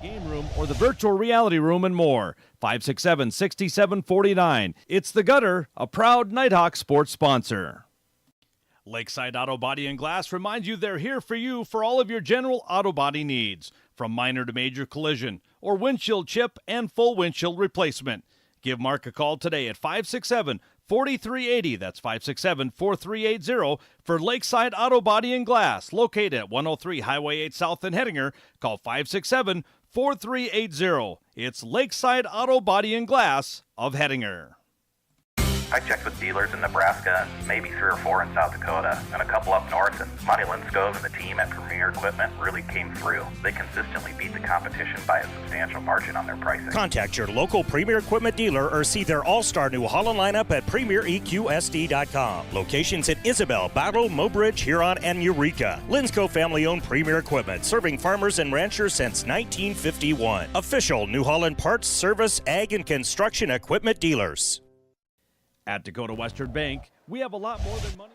game room or the virtual reality room and more. 567-6749. It's The Gutter, a proud Nighthawks sports sponsor. Lakeside Auto Body and Glass reminds you they're here for you for all of your general auto body needs, from minor to major collision or windshield chip and full windshield replacement. Give Mark a call today at 567-4380. That's 567-4380 for Lakeside Auto Body and Glass, located at 103 Highway 8 South in Hettinger. Call 567-4380. It's Lakeside Auto Body and Glass of Hettinger. I checked with dealers in Nebraska, and maybe 3 or 4 in South Dakota, and a couple up north, and Monty Linskov and the team at Premier Equipment really came through. They consistently beat the competition by a substantial margin on their pricing. Contact your local Premier Equipment dealer or see their all-star New Holland lineup at PremierEQSD.com. Locations in Isabel, Battle, Mobridge, Huron, and Eureka. Linskov family-owned Premier Equipment, serving farmers and ranchers since 1951. Official New Holland parts, service, ag, and construction equipment dealers. At Dakota Western Bank, we have a lot more than money.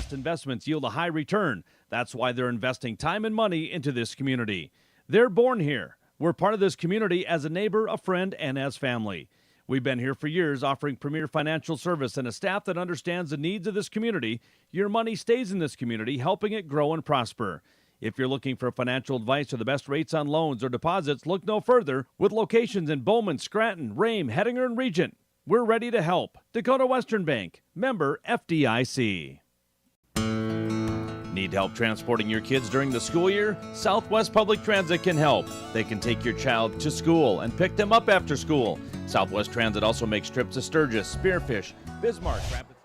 past investments yield a high return. That's why they're investing time and money into this community. They're born here. We're part of this community as a neighbor, a friend, and as family. We've been here for years offering premier financial service and a staff that understands the needs of this community. Your money stays in this community, helping it grow and prosper. If you're looking for financial advice or the best rates on loans or deposits, look no further. With locations in Bowman, Scranton, Rame, Hettinger, and Regent, we're ready to help. Dakota Western Bank, member FDIC. Need help transporting your kids during the school year? Southwest Public Transit can help. They can take your child to school and pick them up after school. Southwest Transit also makes trips to Sturgis, Spearfish, Bismarck, Rapids.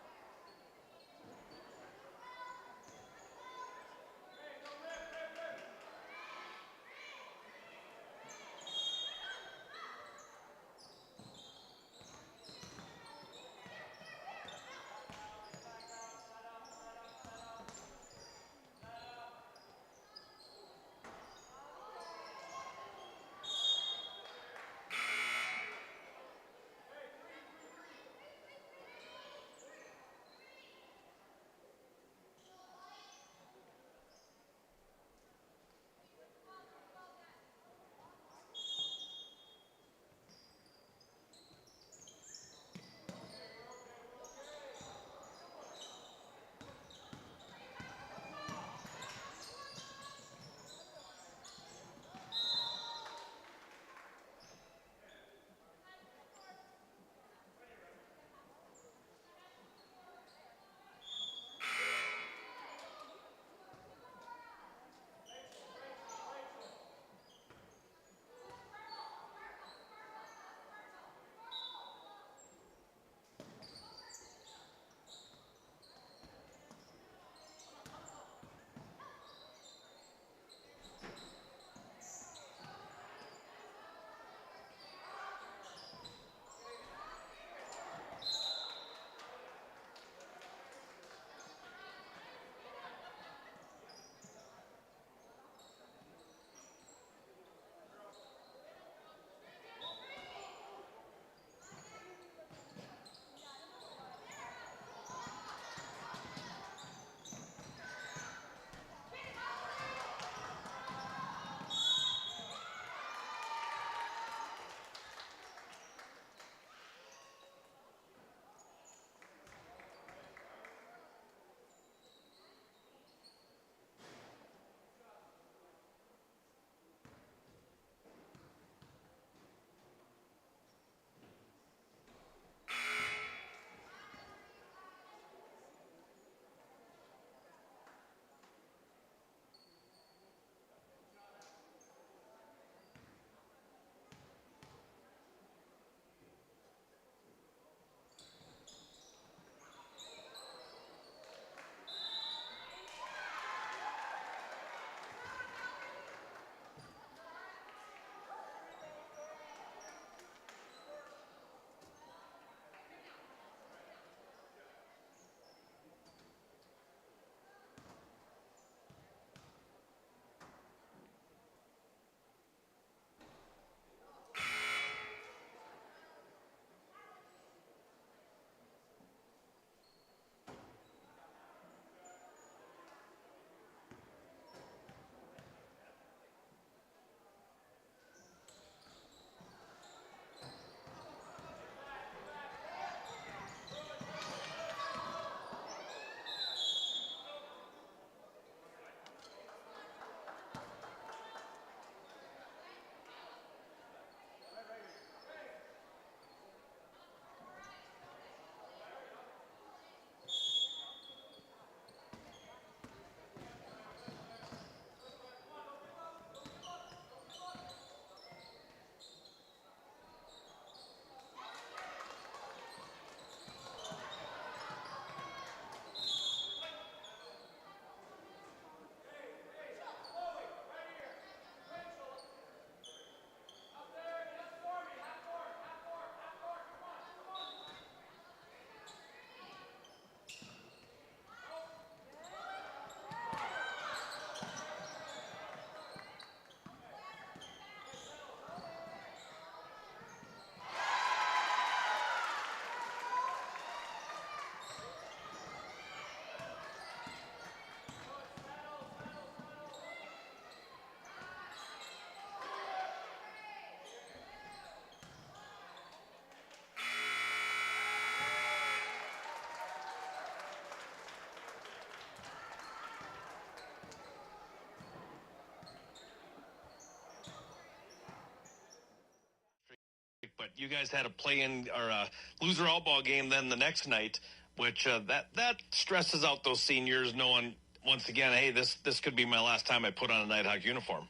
you guys had a play-in or a loser-out ball game then the next night, which that stresses out those seniors, knowing once again, hey, this could be my last time I put on a Nighthawk uniform.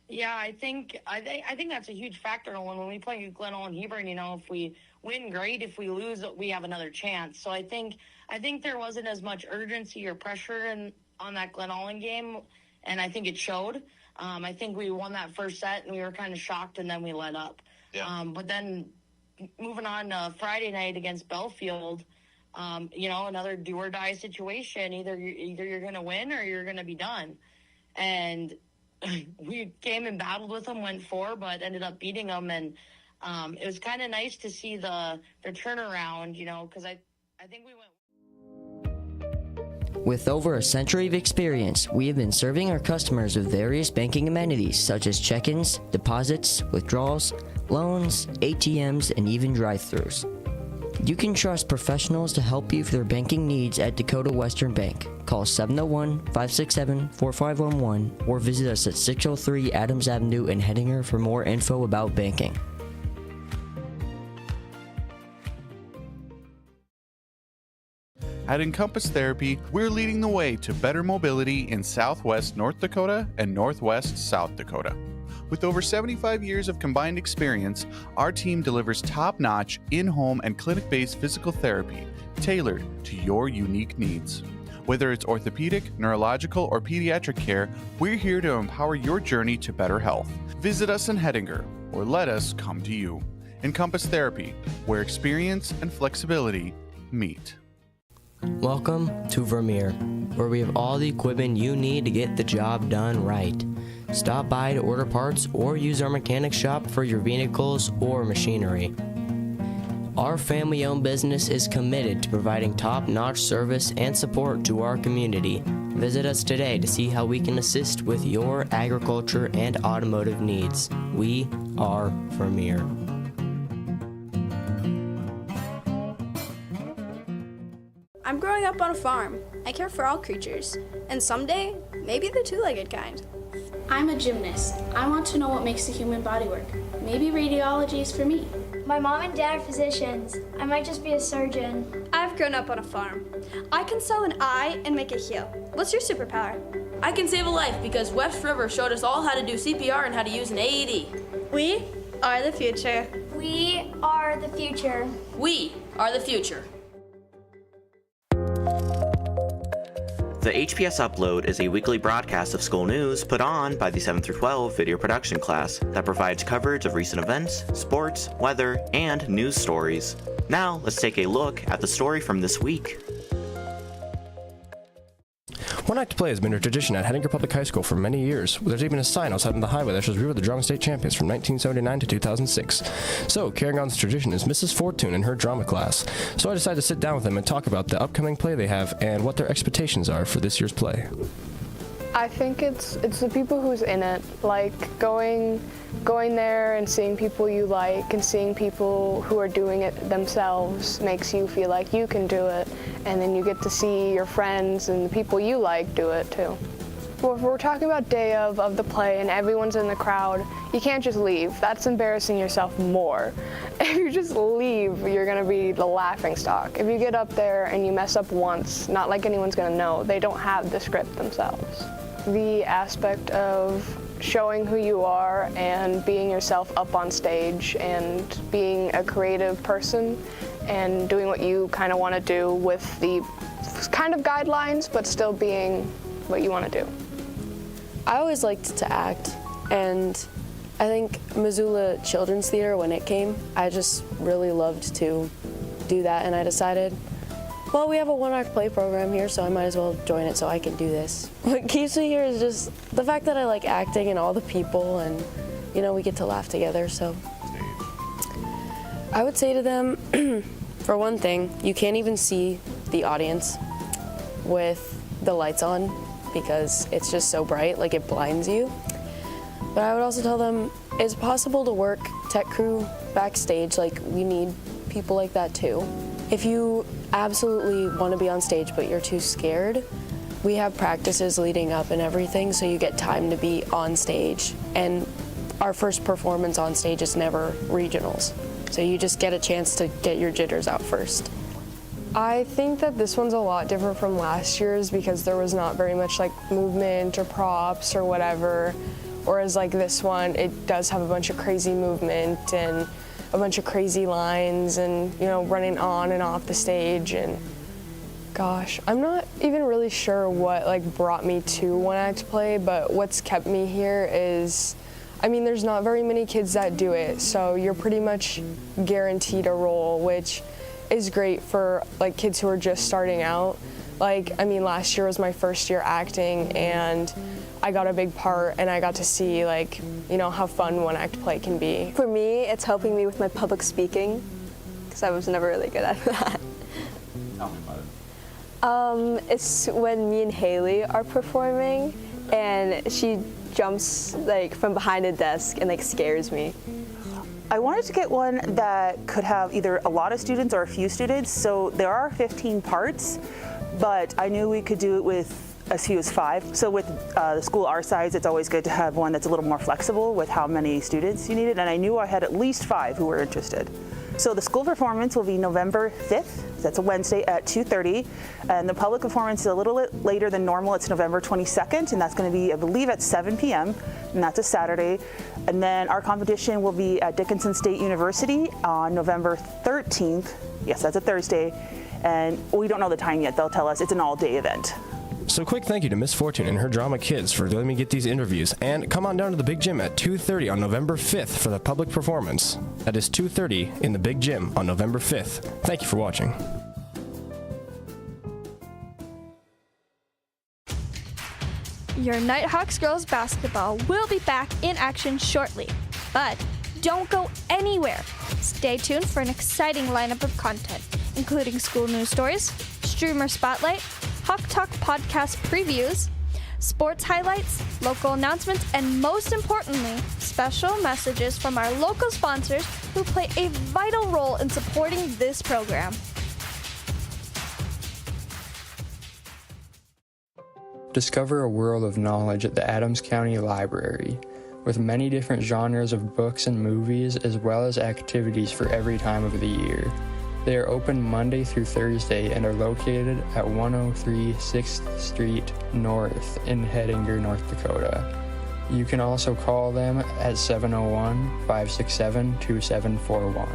Yeah, I think that's a huge factor when we play Glenelg and Hebron. If we win, great. If we lose, we have another chance. So I think there wasn't as much urgency or pressure on that Glenelg game, and I think it showed. I think we won that first set, and we were kind of shocked, and then we let up. Yeah. But then moving on to Friday night against Belfield, another do or die situation. Either you're going to win or you're going to be done, and we came and battled with them, went 4, but ended up beating them. And it was kind of nice to see their turnaround, because I think we went. With over a century of experience, we have been serving our customers with various banking amenities such as check-ins, deposits, withdrawals, loans, ATMs, and even drive-thrus. You can trust professionals to help you with your banking needs at Dakota Western Bank. Call 701-567-4511 or visit us at 603 Adams Avenue in Hettinger for more info about banking. At Encompass Therapy, we're leading the way to better mobility in Southwest North Dakota and Northwest South Dakota. With over 75 years of combined experience, our team delivers top-notch, in-home and clinic-based physical therapy tailored to your unique needs. Whether it's orthopedic, neurological, or pediatric care, we're here to empower your journey to better health. Visit us in Hettinger, or let us come to you. Encompass Therapy, where experience and flexibility meet. Welcome to Vermeer, where we have all the equipment you need to get the job done right. Stop by to order parts or use our mechanic shop for your vehicles or machinery. Our family-owned business is committed to providing top-notch service and support to our community. Visit us today to see how we can assist with your agriculture and automotive needs. We are Vermeer. I'm growing up on a farm. I care for all creatures, and someday, maybe the two-legged kind. I'm a gymnast. I want to know what makes the human body work. Maybe radiology is for me. My mom and dad are physicians. I might just be a surgeon. I've grown up on a farm. I can sew an eye and make it heal. What's your superpower? I can save a life because West River showed us all how to do CPR and how to use an AED. We are the future. We are the future. We are the future. The HPS Upload is a weekly broadcast of school news put on by the 7 through 12 video production class that provides coverage of recent events, sports, weather, and news stories. Now, let's take a look at the story from this week. One Act Play has been a tradition at Hettinger Public High School for many years. There's even a sign outside on the highway that shows we were the drama state champions from 1979 to 2006. So, carrying on this tradition is Mrs. Fortune and her drama class. So I decided to sit down with them and talk about the upcoming play they have and what their expectations are for this year's play. I think it's the people who's in it, like going there and seeing people you like and seeing people who are doing it themselves makes you feel like you can do it, and then you get to see your friends and the people you like do it too. Well, if we're talking about day of the play and everyone's in the crowd, you can't just leave. That's embarrassing yourself more. If you just leave, you're gonna be the laughing stock. If you get up there and you mess up once, not like anyone's gonna know. They don't have the script themselves. The aspect of showing who you are and being yourself up on stage and being a creative person and doing what you kind of want to do with the kind of guidelines, but still being what you want to do. I always liked to act, and I think Missoula Children's Theater, when it came, I just really loved to do that, and I decided, well, we have a one-act play program here, so I might as well join it so I can do this. What keeps me here is just the fact that I like acting and all the people, and, you know, we get to laugh together, so. I would say to them, for one thing, you can't even see the audience with the lights on because it's just so bright, like it blinds you. But I would also tell them, it's possible to work tech crew backstage, like we need people like that too. If you absolutely want to be on stage but you're too scared, we have practices leading up and everything, so you get time to be on stage. And our first performance on stage is never regionals. So you just get a chance to get your jitters out first. I think that this one's a lot different from last year's because there was not very much like movement or props or whatever. Whereas like this one, it does have a bunch of crazy movement and a bunch of crazy lines and, you know, running on and off the stage. And gosh, I'm not even really sure what like brought me to one act play, but what's kept me here is, I mean, there's not very many kids that do it, so you're pretty much guaranteed a role, which is great for like kids who are just starting out. Like, I mean, last year was my first year acting and I got a big part and I got to see like, you know, how fun one act play can be. For me, it's helping me with my public speaking because I was never really good at that. Tell me about it. It's when me and Haley are performing and she jumps like from behind a desk and like scares me. I wanted to get one that could have either a lot of students or a few students. So there are 15 parts, but I knew we could do it with as few as 5. So with the school our size, it's always good to have one that's a little more flexible with how many students you needed. And I knew I had at least 5 who were interested. So the school performance will be November 5th. That's a Wednesday at 2:30. And the public performance is a little bit later than normal. It's November 22nd, and that's going to be, I believe, at 7 p.m., and that's a Saturday. And then our competition will be at Dickinson State University on November 13th. Yes, that's a Thursday. And we don't know the time yet. They'll tell us. It's an all-day event. So quick thank you to Miss Fortune and her drama kids for letting me get these interviews. And come on down to the Big Gym at 2:30 on November 5th for the public performance. That is 2:30 in the Big Gym on November 5th. Thank you for watching. Your Nighthawks girls basketball will be back in action shortly, but don't go anywhere. Stay tuned for an exciting lineup of content, including school news stories, streamer spotlight, Hawk Talk podcast previews, sports highlights, local announcements, and most importantly, special messages from our local sponsors who play a vital role in supporting this program. Discover a world of knowledge at the Adams County Library, with many different genres of books and movies, as well as activities for every time of the year. They are open Monday through Thursday and are located at 103 6th Street North in Hettinger, North Dakota. You can also call them at 701-567-2741.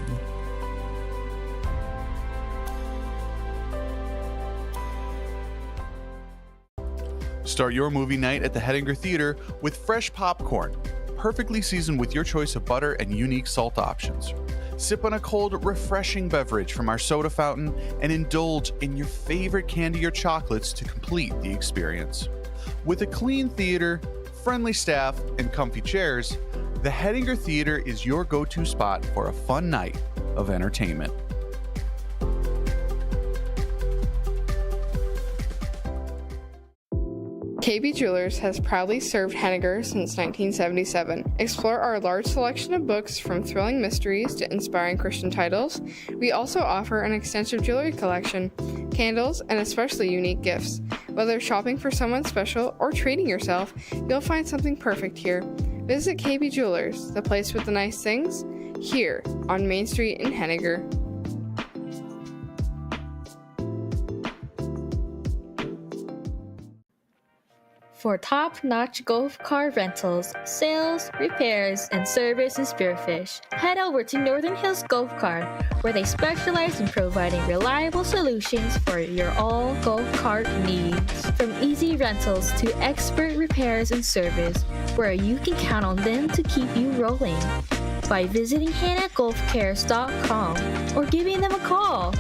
Start your movie night at the Hettinger Theater with fresh popcorn, perfectly seasoned with your choice of butter and unique salt options. Sip on a cold, refreshing beverage from our soda fountain and indulge in your favorite candy or chocolates to complete the experience. With a clean theater, friendly staff, and comfy chairs, the Hettinger Theater is your go-to spot for a fun night of entertainment. KB Jewelers has proudly served Hettinger since 1977. Explore our large selection of books from thrilling mysteries to inspiring Christian titles. We also offer an extensive jewelry collection, candles, and especially unique gifts. Whether shopping for someone special or treating yourself, you'll find something perfect here. Visit KB Jewelers, the place with the nice things, here on Main Street in Hettinger. For top-notch golf car rentals, sales, repairs, and service in Spearfish, head over to Northern Hills Golf Cart, where they specialize in providing reliable solutions for your all golf cart needs. From easy rentals to expert repairs and service, where you can count on them to keep you rolling. By visiting HannahGolfCares.com or giving them a call.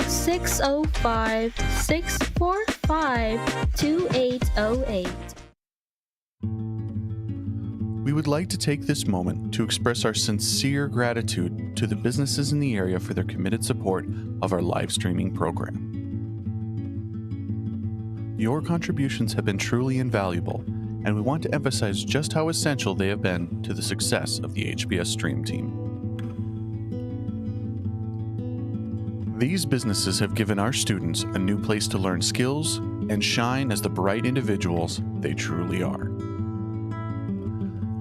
605-645-2808. We would like to take this moment to express our sincere gratitude to the businesses in the area for their committed support of our live streaming program. Your contributions have been truly invaluable, and we want to emphasize just how essential they have been to the success of the HBS Stream team. These businesses have given our students a new place to learn skills and shine as the bright individuals they truly are.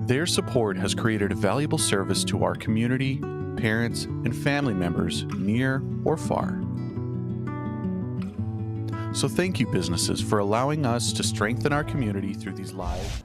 Their support has created a valuable service to our community parents, and family members near or far. So thank you, businesses, for allowing us to strengthen our community through these live.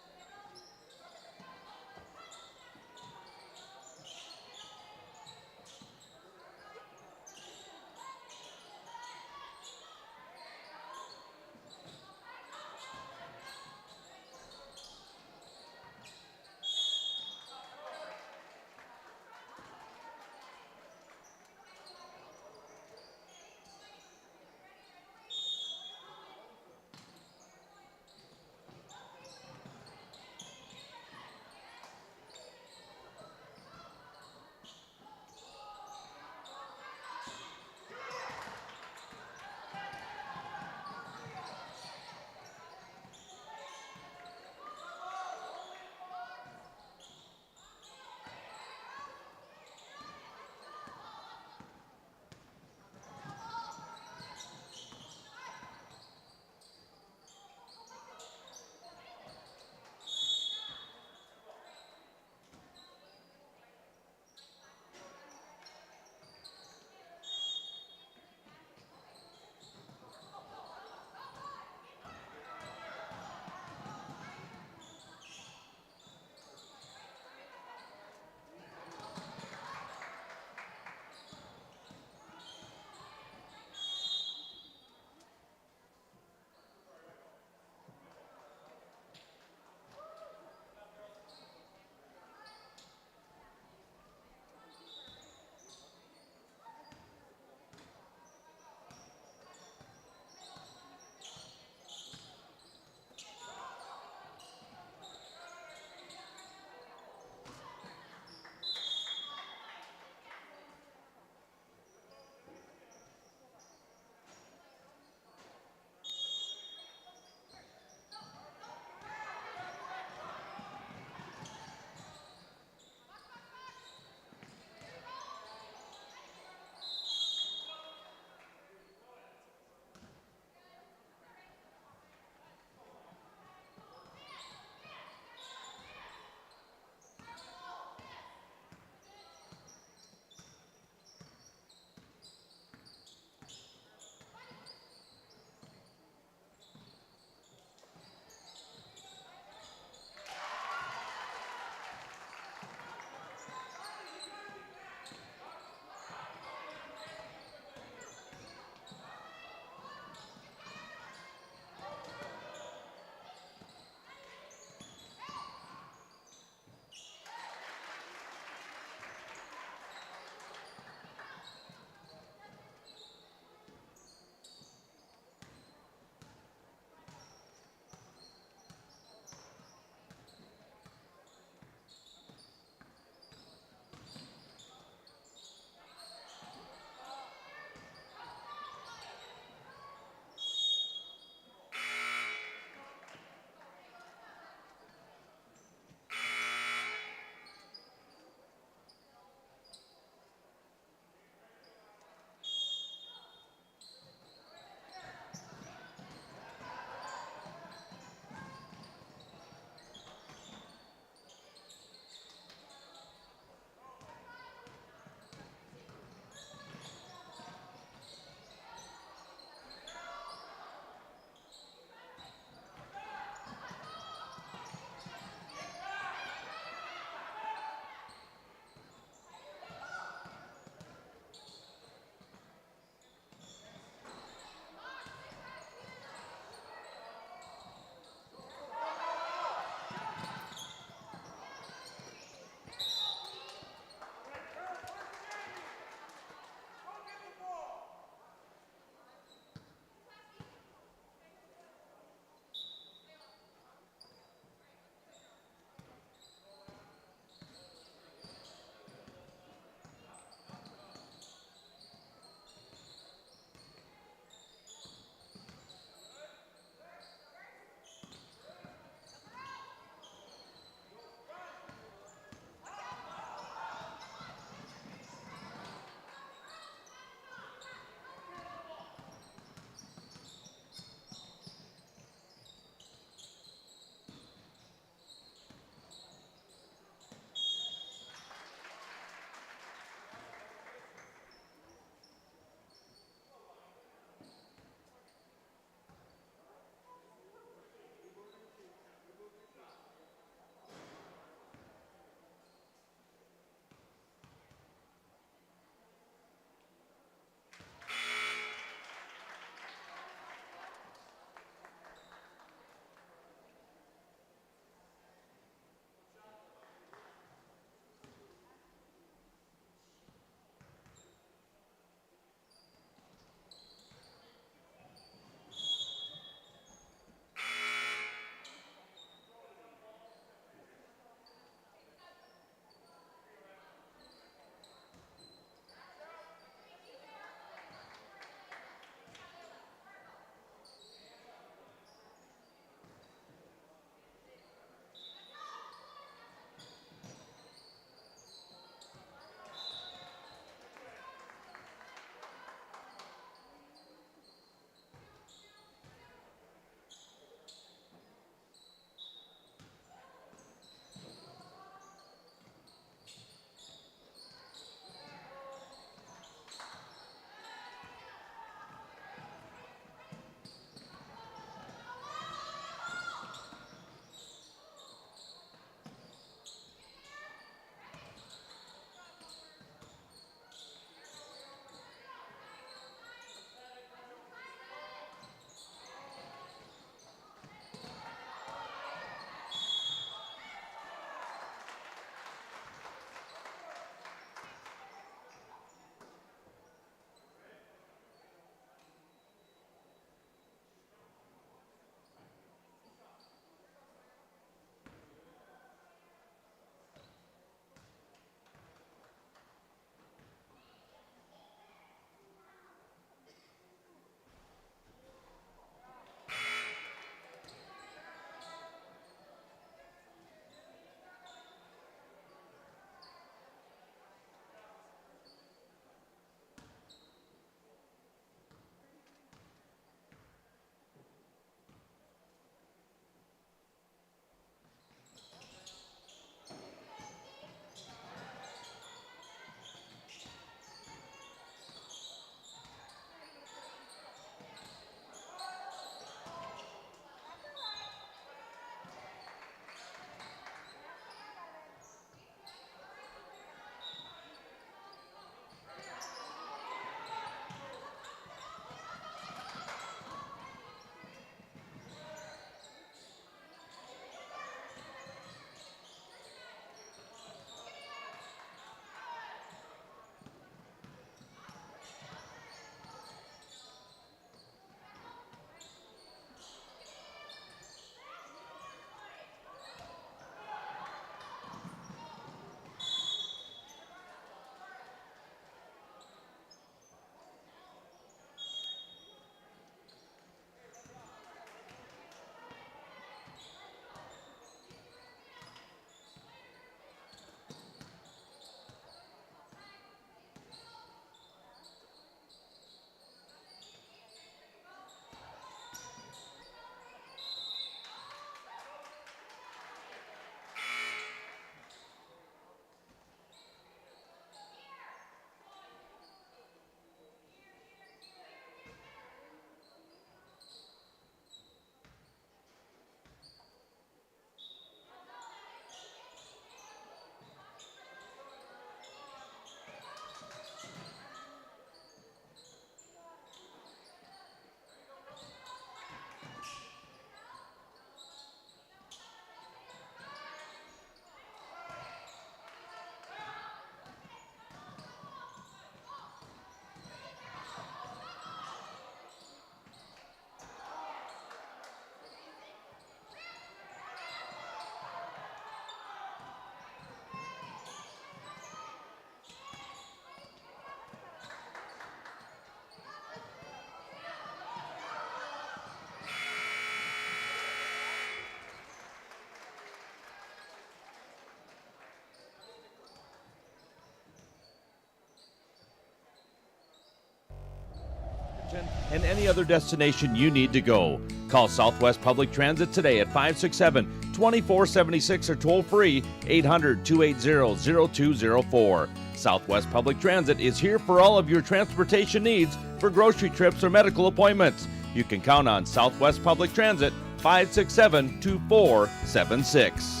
and any other destination you need to go. Call Southwest Public Transit today at 567-2476 or toll free 800-280-0204. Southwest Public Transit is here for all of your transportation needs for grocery trips or medical appointments. You can count on Southwest Public Transit, 567-2476.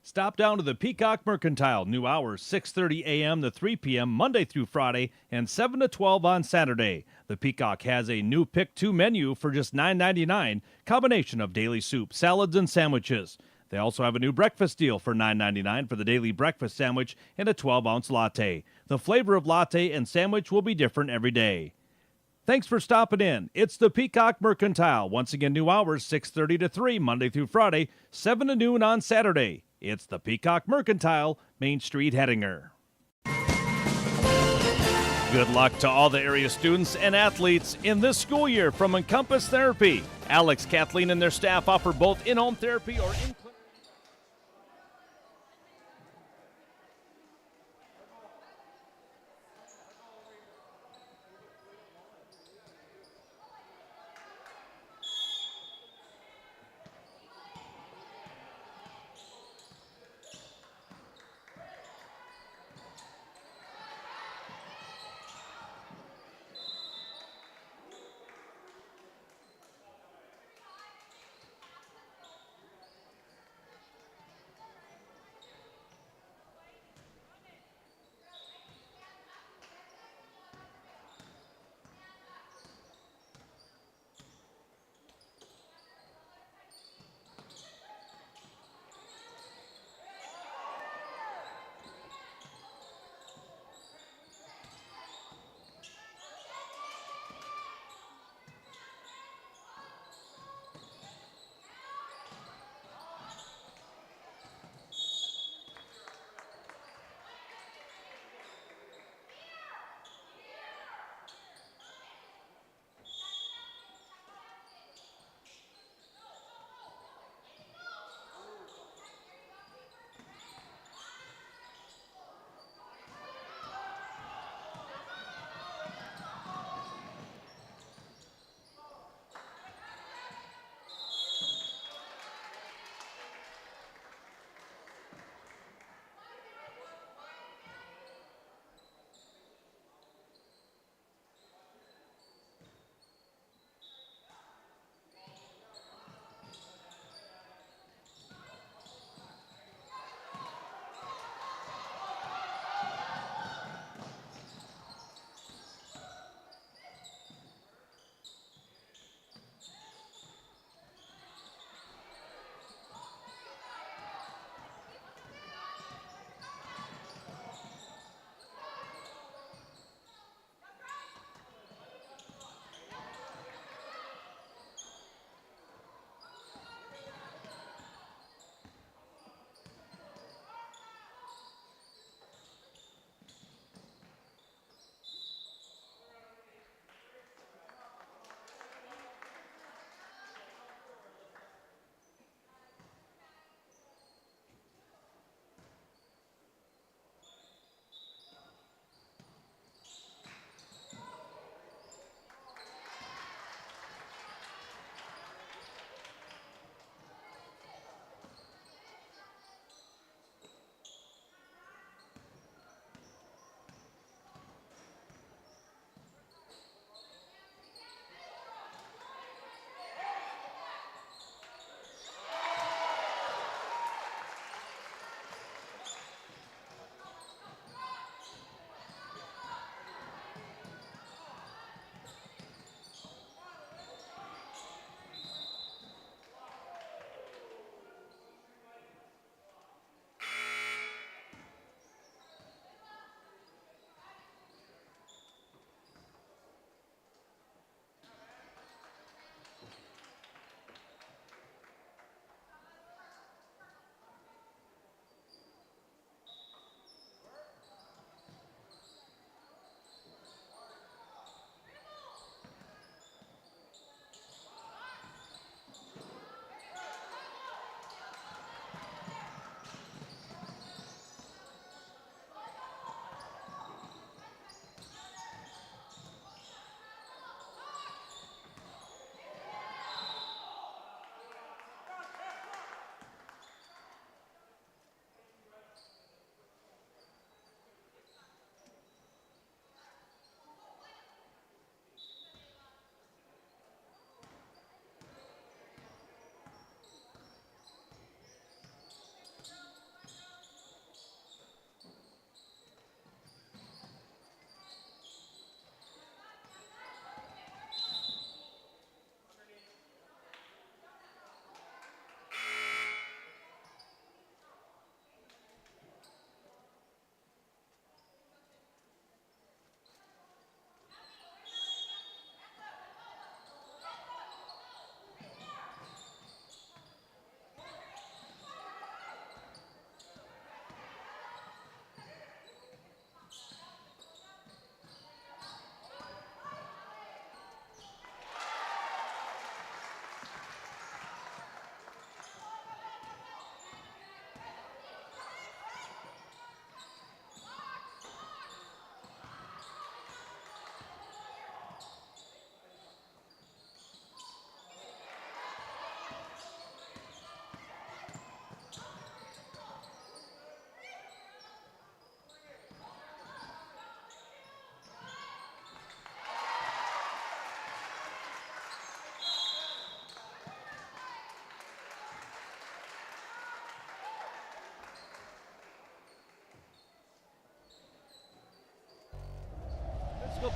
Stop down to the Peacock Mercantile. New hours 6:30 a.m. to 3 p.m. Monday through Friday and 7 to 12 on Saturday. The Peacock has a new Pick 2 menu for just $9.99, combination of daily soup, salads, and sandwiches. They also have a new breakfast deal for $9.99 for the daily breakfast sandwich and a 12-ounce latte. The flavor of latte and sandwich will be different every day. Thanks for stopping in. It's the Peacock Mercantile. Once again, new hours 6:30 to 3 Monday through Friday, 7 to noon on Saturday. It's the Peacock Mercantile, Main Street, Hettinger. Good luck to all the area students and athletes in this school year from Encompass Therapy. Alex, Kathleen, and their staff offer both in-home therapy or in-clinic.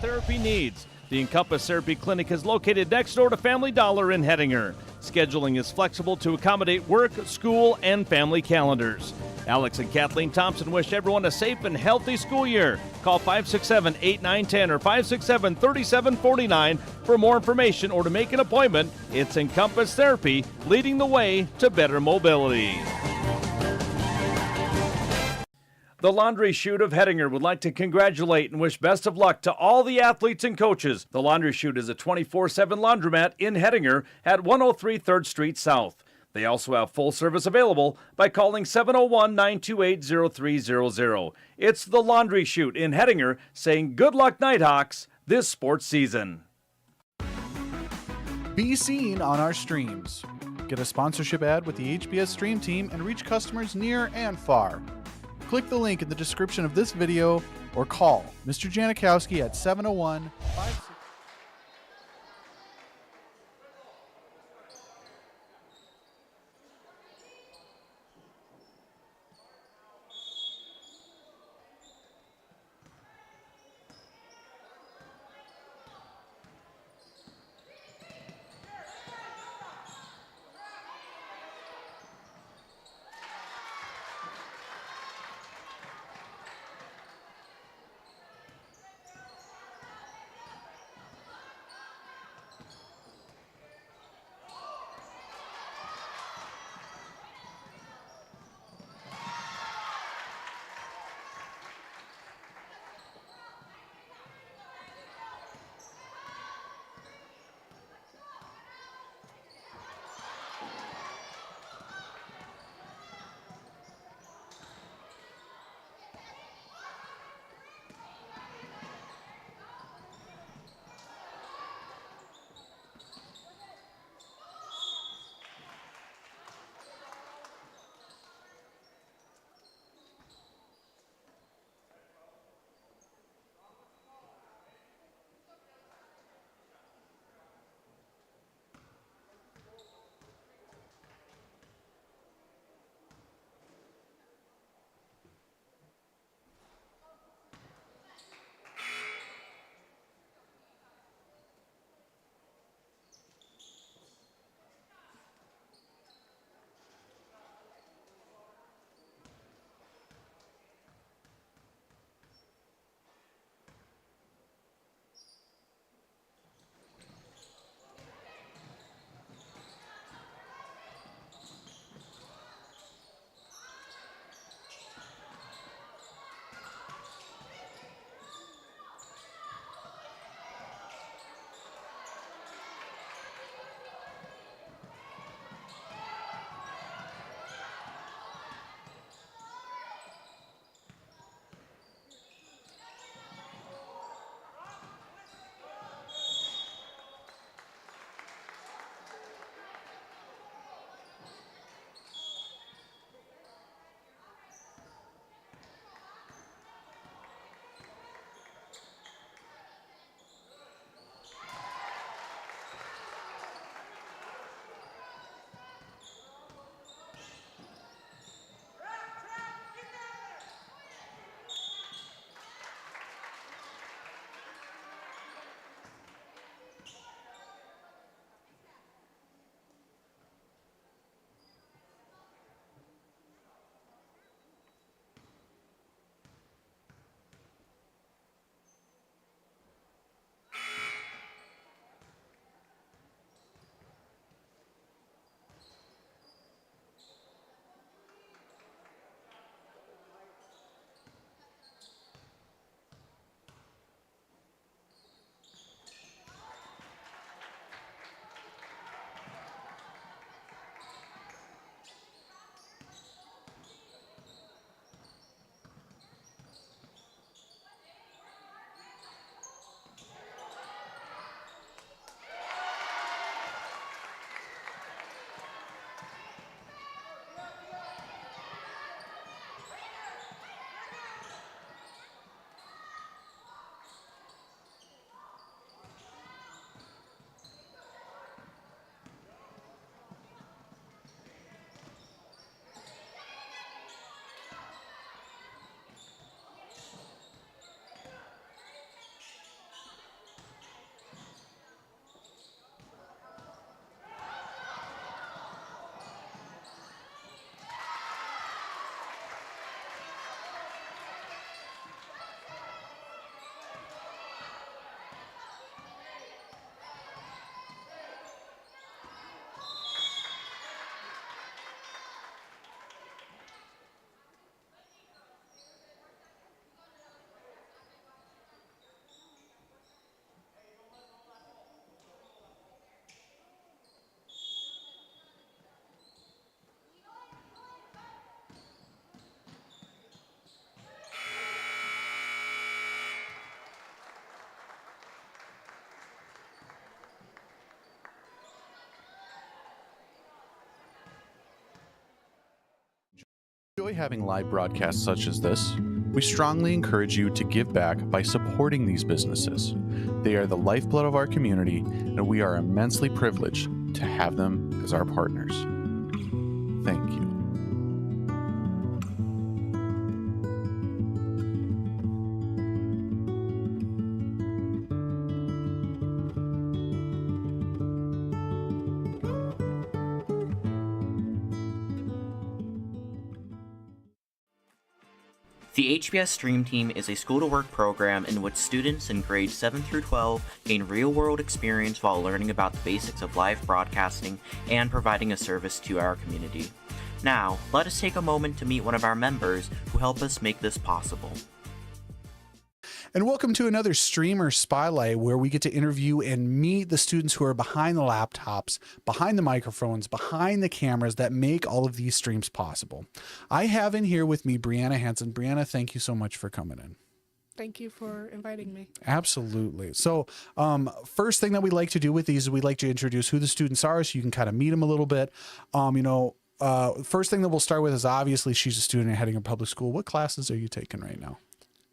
therapy needs. The Encompass Therapy Clinic is located next door to Family Dollar in Hettinger. Scheduling is flexible to accommodate work, school, and family calendars. Alex and Kathleen Thompson wish everyone a safe and healthy school year. Call 567-8910 or 567-3749 for more information or to make an appointment. It's Encompass Therapy, leading the way to better mobility. The Laundry Chute of Hettinger would like to congratulate and wish best of luck to all the athletes and coaches. The Laundry Chute is a 24/7 laundromat in Hettinger at 103 3rd Street South. They also have full service available by calling 701-928-0300. It's the Laundry Chute in Hettinger saying good luck Nighthawks this sports season. Be seen on our streams. Get a sponsorship ad with the HBS Stream Team and reach customers near and far. Click the link in the description of this video or call Mr. Janikowski at 701-56... enjoy having live broadcasts such as this, we strongly encourage you to give back by supporting these businesses. They are the lifeblood of our community, and we are immensely privileged to have them as our partners. Thank you. The HBS Stream Team is a school-to-work program in which students in grades 7 through 12 gain real-world experience while learning about the basics of live broadcasting and providing a service to our community. Now, let us take a moment to meet one of our members who help us make this possible. And welcome to another Streamer Spotlight, where we get to interview and meet the students who are behind the laptops, behind the microphones, behind the cameras that make all of these streams possible. I have in here with me Brianna Hansen. Brianna, thank you so much for coming in. Thank you for inviting me. Absolutely. So first thing that we like to do with these is we like to introduce who the students are so you can kind of meet them a little bit. First thing that we'll start with is obviously she's a student at Hettinger Public School. What classes are you taking right now?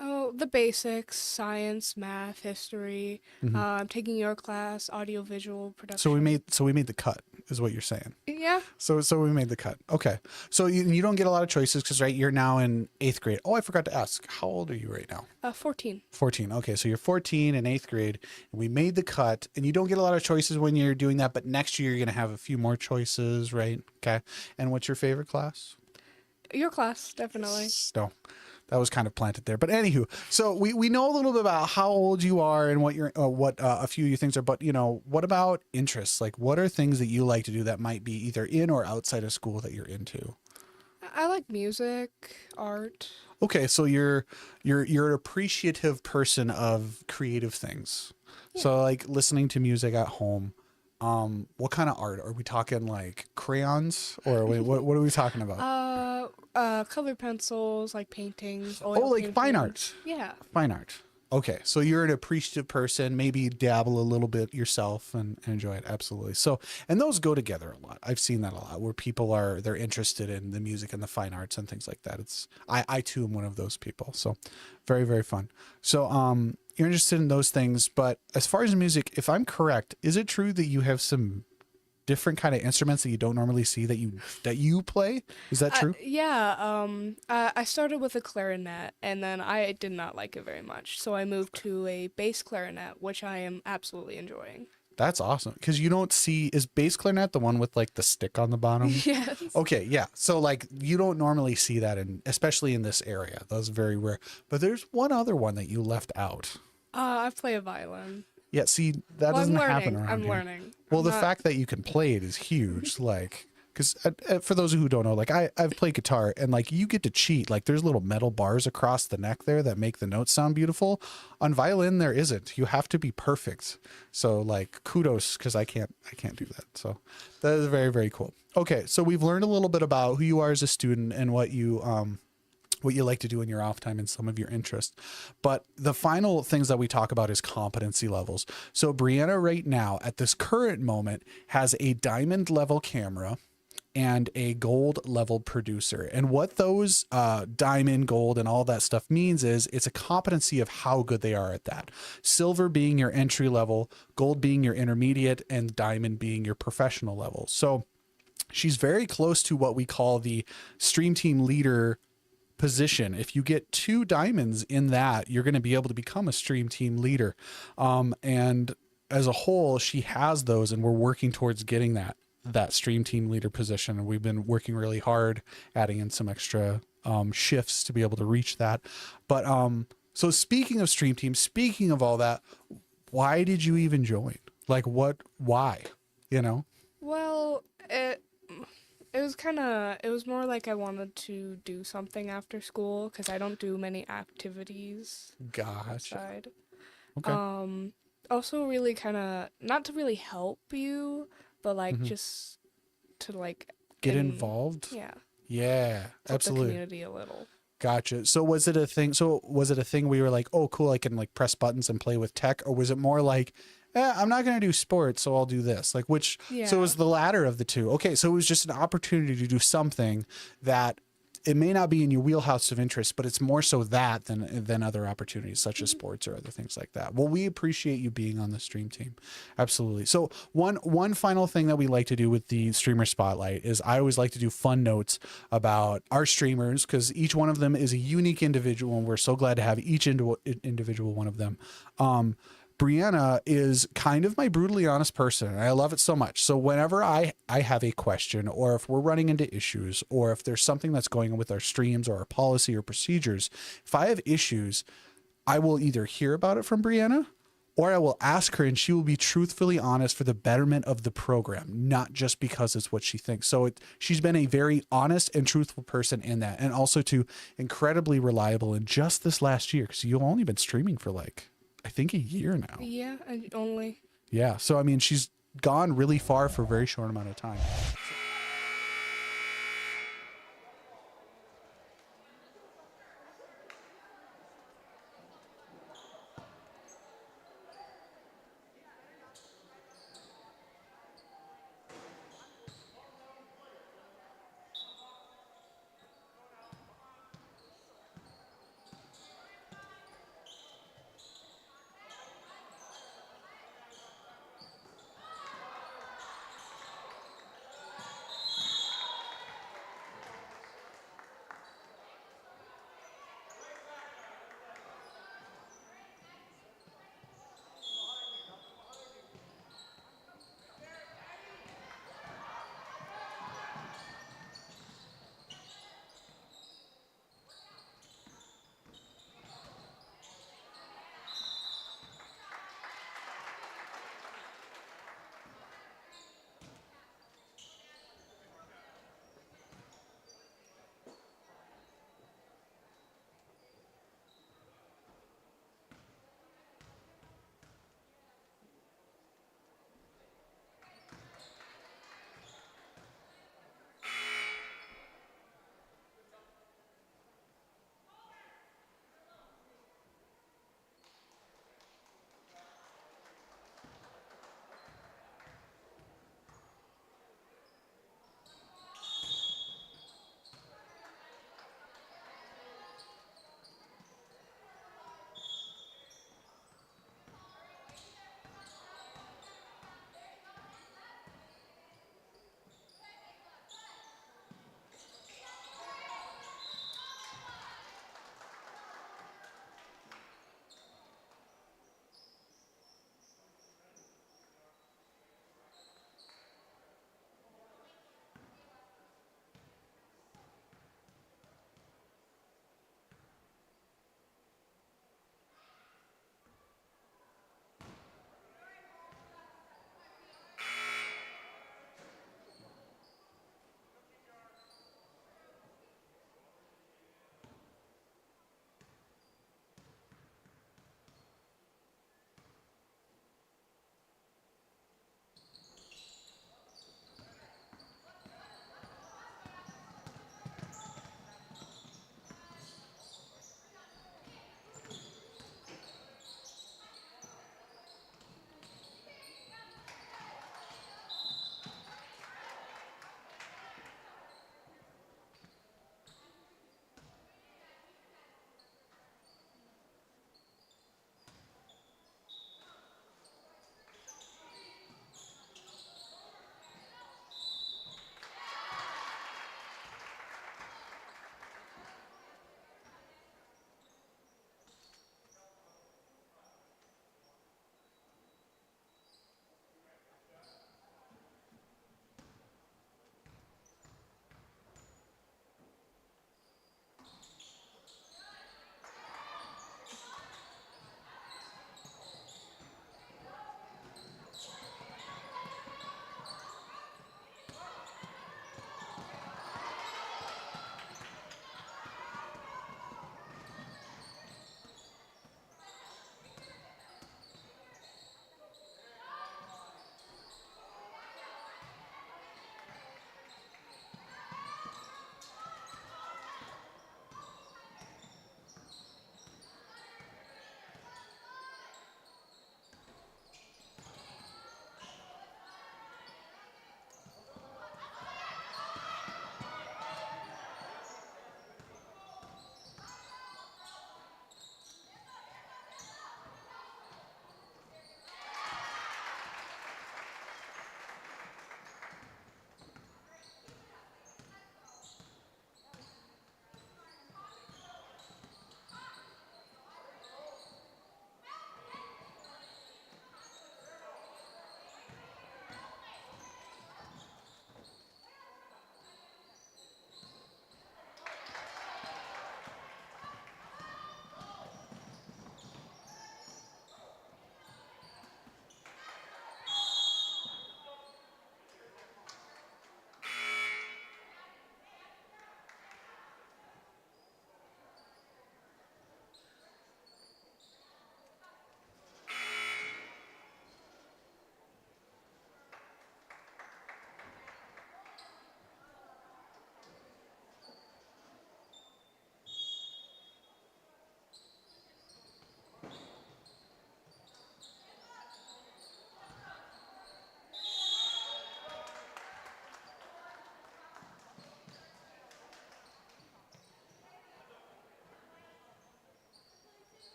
Oh, the basics, science, math, history. I'm taking your class, audiovisual production. So we made the cut, is what you're saying. Yeah. So we made the cut. Okay. So you don't get a lot of choices because, right, you're now in 8th grade. Oh, I forgot to ask. How old are you right now? 14. 14. Okay. So you're 14 in 8th grade. And we made the cut, and you don't get a lot of choices when you're doing that. But next year you're going to have a few more choices, right? Okay. And what's your favorite class? Your class, definitely. No. That was kind of planted there. But anywho, so we know a little bit about how old you are and what a few of your things are, but what about interests? Like, what are things that you like to do that might be either in or outside of school that you're into? I like music, art. Okay, so you're an appreciative person of creative things. Yeah. So like listening to music at home. What kind of art are we talking? Like crayons, or what are we talking about? Colored pencils, like paintings. Like fine art. Yeah. Fine art. Okay, so you're an appreciative person. Maybe dabble a little bit yourself and enjoy it. Absolutely. So, and those go together a lot. I've seen that a lot, where people they're interested in the music and the fine arts and things like that. I too am one of those people. So, very, very fun. So, you're interested in those things, but as far as music, if I'm correct, is it true that you have some different kind of instruments that you don't normally see that you play? Is that true? Yeah. I started with a clarinet, and then I did not like it very much, so I moved to a bass clarinet, which I am absolutely enjoying. That's awesome, because you don't see, is bass clarinet the one with like the stick on the bottom? Yes. Okay, yeah. So like you don't normally see that especially in this area. That's very rare. But there's one other one that you left out. I play a violin. Yeah, see, that doesn't happen around I'm here. learning. Well, the fact that you can play it is huge. Like, because for those who don't know, like I've played guitar, and like you get to cheat. Like there's little metal bars across the neck there that make the notes sound beautiful. On violin, there isn't. You have to be perfect. So like kudos, because I can't do that. So that is very, very cool. Okay, so we've learned a little bit about who you are as a student and what you like to do in your off time and some of your interests. But the final things that we talk about is competency levels. So Brianna right now at this current moment has a diamond level camera and a gold level producer. And what those diamond, gold, and all that stuff means is it's a competency of how good they are at that. Silver being your entry level, gold being your intermediate, and diamond being your professional level. So she's very close to what we call the stream team leader position. If you get 2 diamonds in that, you're going to be able to become a stream team leader. And as a whole, she has those, and we're working towards getting that stream team leader position. And we've been working really hard, adding in some extra shifts to be able to reach that. But so speaking of stream team, speaking of all that, why did you even join? Like why? Well, it was more like I wanted to do something after school, because I don't do many activities. Gotcha. Outside. Okay. Also really kind of, not to really help you, but like just to like get involved. Yeah. Yeah, absolutely. The community a little. Gotcha. So was it a thing where you were like, oh cool, I can like press buttons and play with tech? Or was it more like, I'm not going to do sports, so I'll do this? Like so it was the latter of the two. Okay, so it was just an opportunity to do something that it may not be in your wheelhouse of interest, but it's more so that than other opportunities such as sports or other things like that. Well, we appreciate you being on the stream team. Absolutely. So one final thing that we like to do with the streamer spotlight is I always like to do fun notes about our streamers, because each one of them is a unique individual, and we're so glad to have each individual one of them. Brianna is kind of my brutally honest person, and I love it so much. So whenever I have a question, or if we're running into issues, or if there's something that's going on with our streams or our policy or procedures, if I have issues, I will either hear about it from Brianna, or I will ask her, and she will be truthfully honest for the betterment of the program, not just because it's what she thinks. So she's been a very honest and truthful person in that, and also too incredibly reliable in just this last year, because you've only been streaming for like, I think a year now. Yeah, only. Yeah. So, I mean, she's gone really far for a very short amount of time.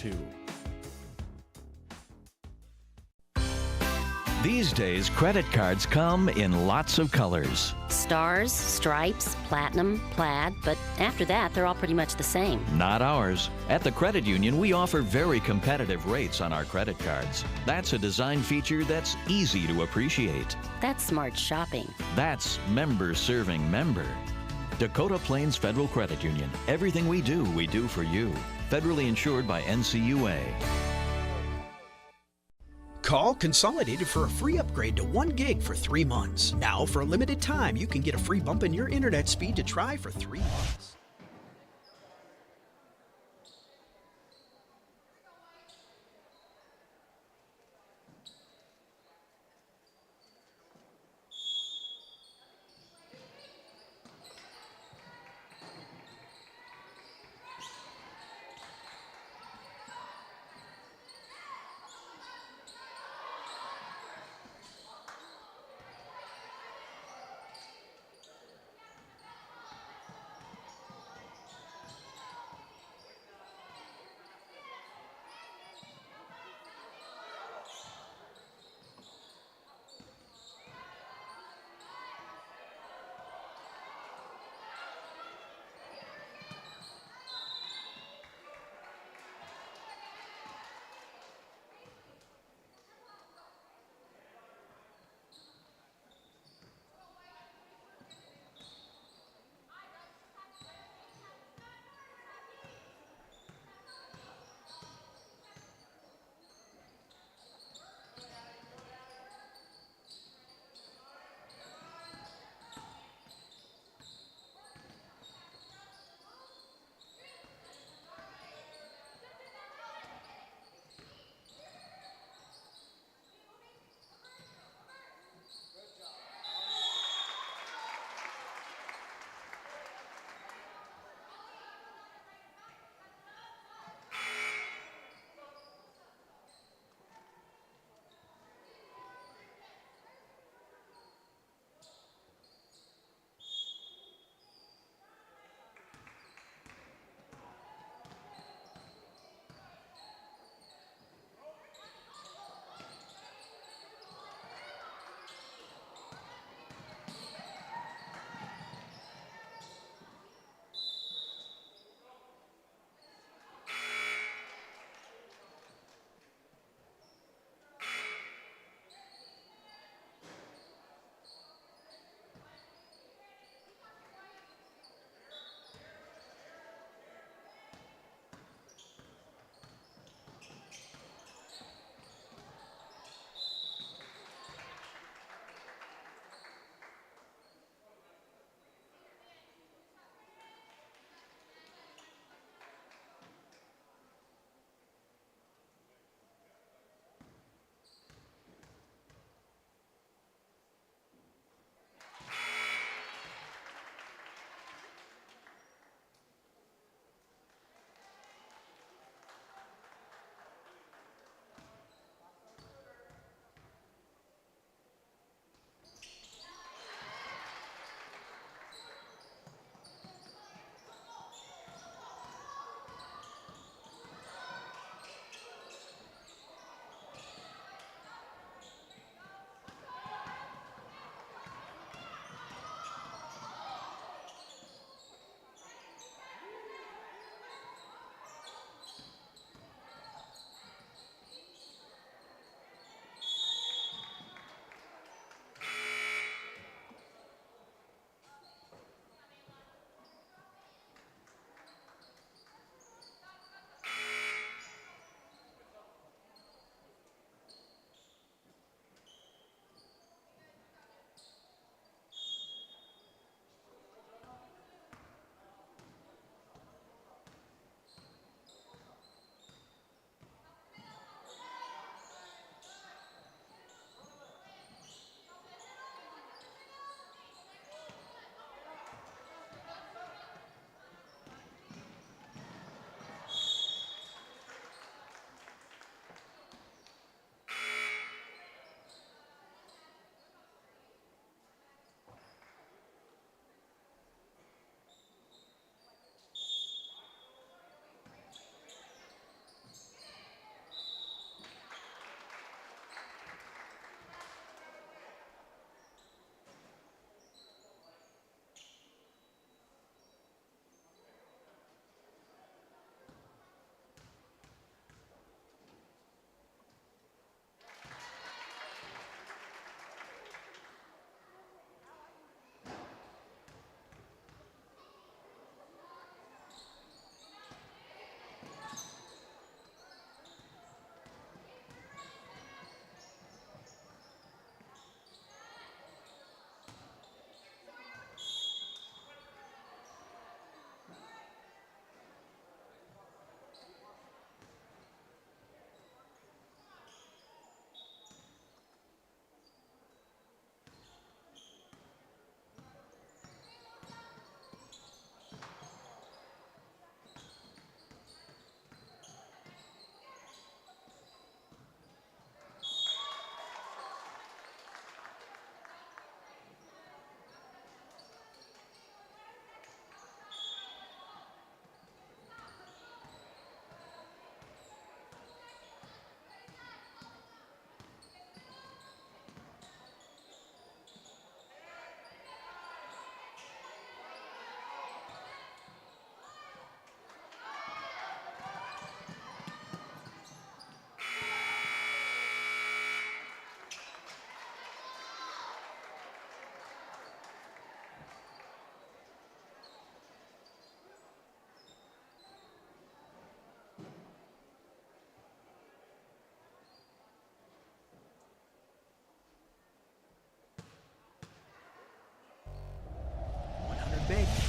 too. These days, credit cards come in lots of colors. Stars, stripes, platinum, plaid, but after that, they're all pretty much the same. Not ours. At the Credit Union, we offer very competitive rates on our credit cards. That's a design feature that's easy to appreciate. That's smart shopping. That's member serving member. Dakota Plains Federal Credit Union. Everything we do for you. Federally insured by NCUA. Call Consolidated for a free upgrade to 1 gig for 3 months. Now, for a limited time, you can get a free bump in your internet speed to try for 3 months.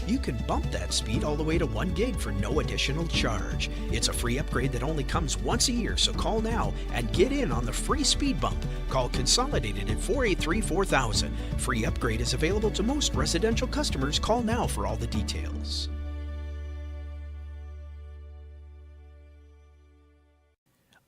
you can bump that speed all the way to 1 gig for no additional charge. It's a free upgrade that only comes once a year, so call now and get in on the free speed bump. Call Consolidated at 483-4000. Free upgrade is available to most residential customers. Call now for all the details.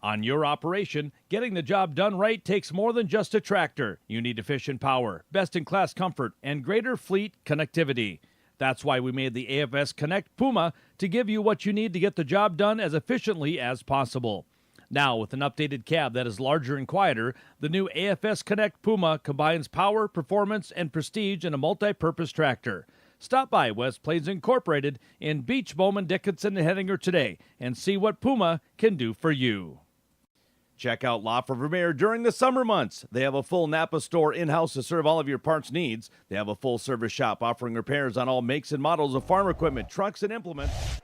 On your operation, getting the job done right takes more than just a tractor. You need efficient power, best-in-class comfort, and greater fleet connectivity. That's why we made the AFS Connect Puma to give you what you need to get the job done as efficiently as possible. Now, with an updated cab that is larger and quieter, the new AFS Connect Puma combines power, performance, and prestige in a multi-purpose tractor. Stop by West Plains Incorporated in Beach, Bowman, Dickinson, and Hettinger today and see what Puma can do for you. Check out La for Vermeer during the summer months. They have a full Napa store in-house to serve all of your parts needs. They have a full-service shop offering repairs on all makes and models of farm equipment, trucks, and implements.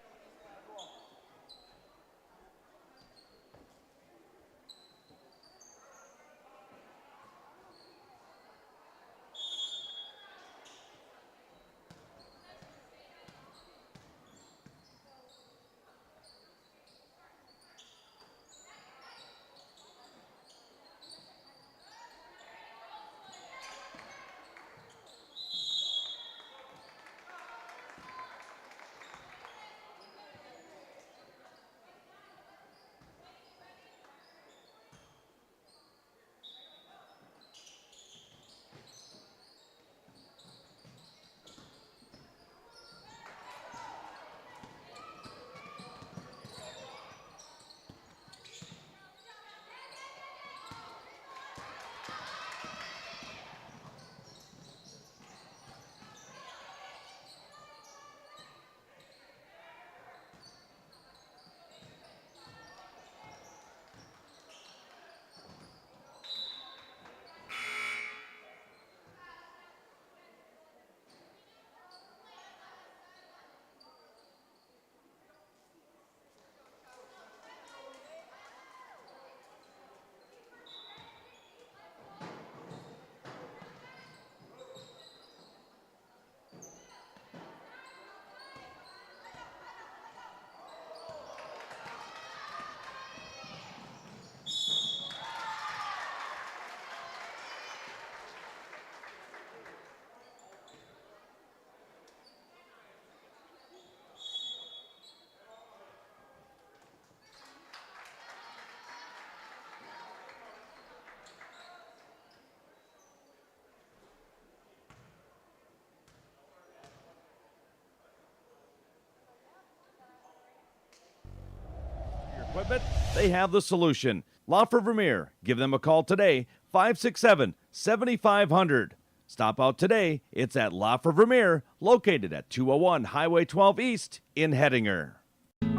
Equipment, they have the solution. La for Vermeer. Give them a call today, 567-7500. Stop out today. It's at La for Vermeer, located at 201 Highway 12 East in Hettinger.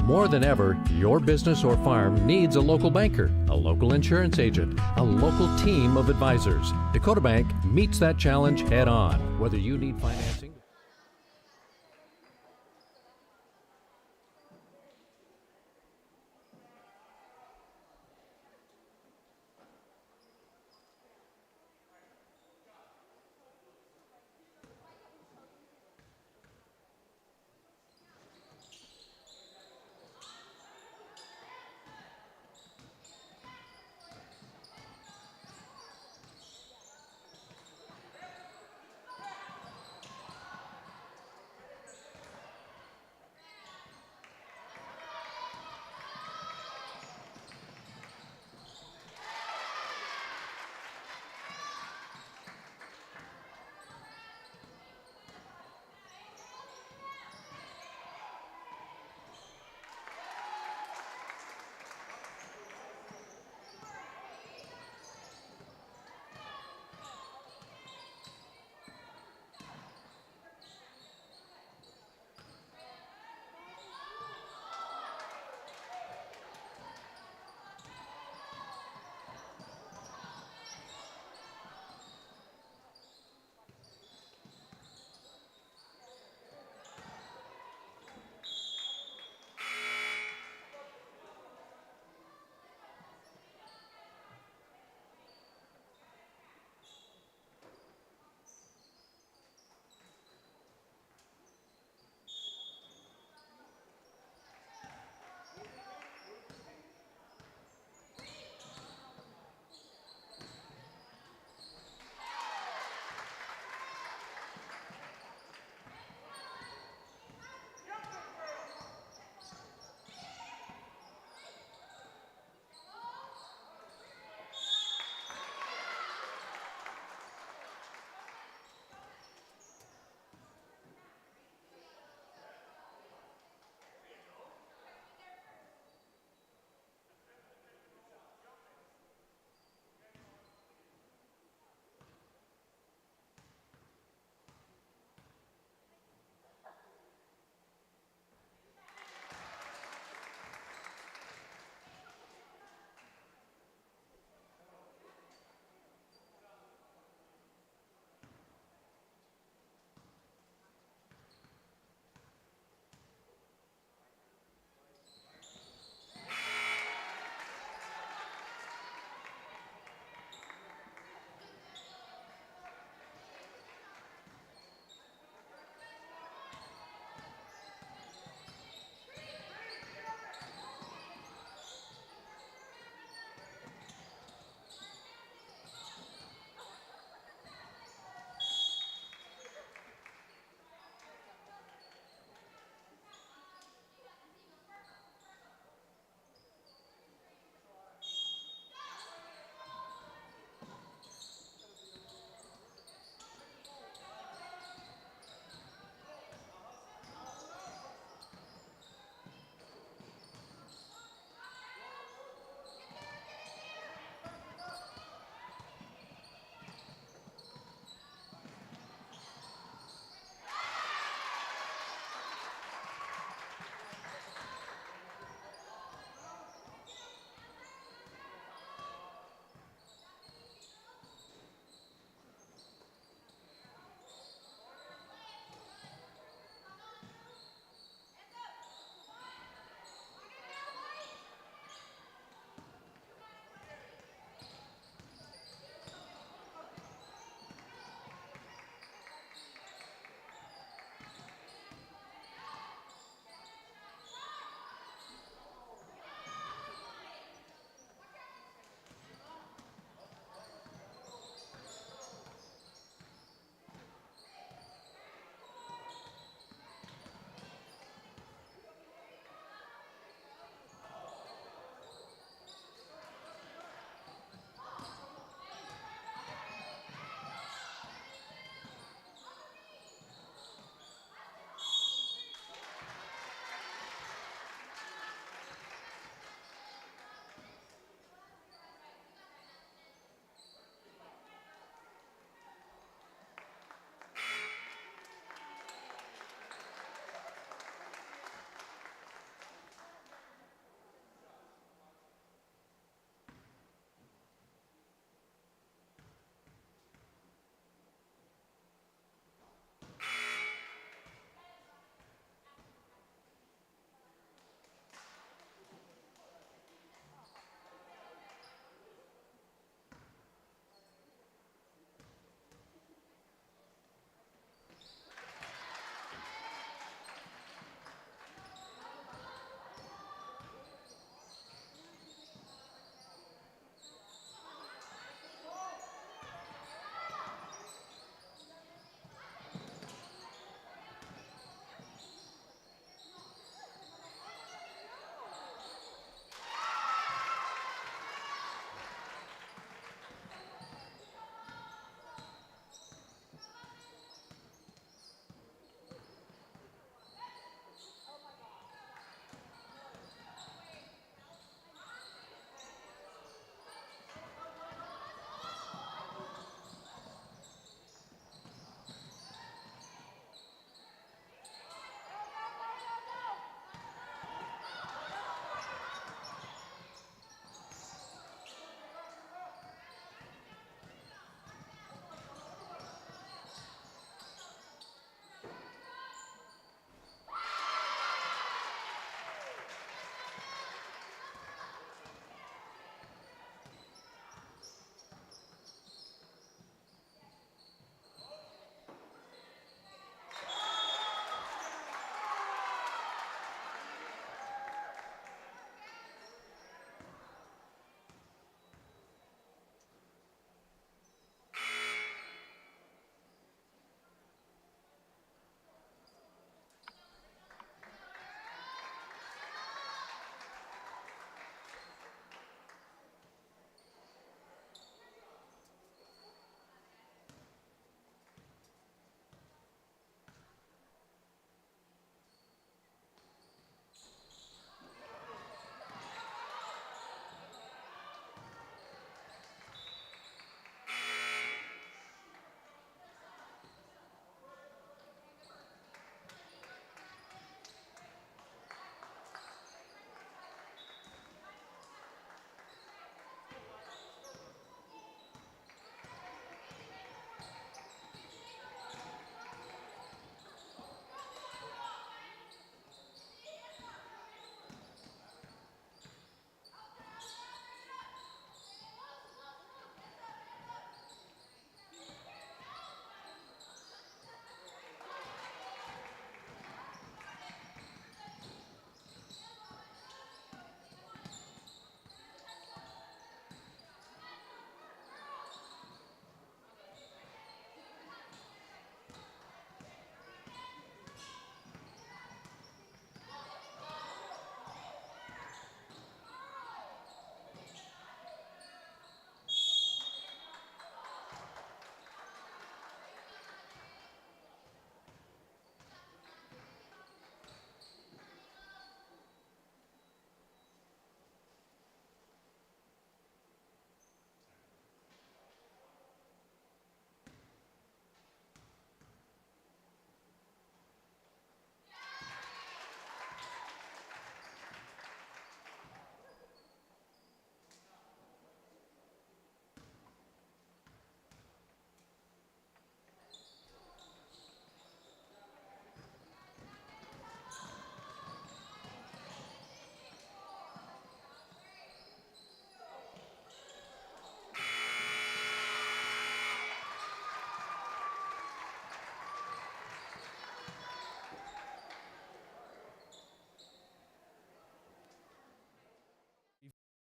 More than ever, your business or farm needs a local banker, a local insurance agent, a local team of advisors. Dakota Bank meets that challenge head on. Whether you need financing,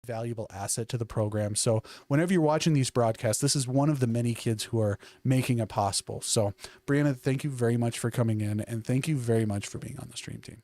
valuable asset to the program. So whenever you're watching these broadcasts, this is one of the many kids who are making it possible. So Brianna, thank you very much for coming in, and thank you very much for being on the stream team.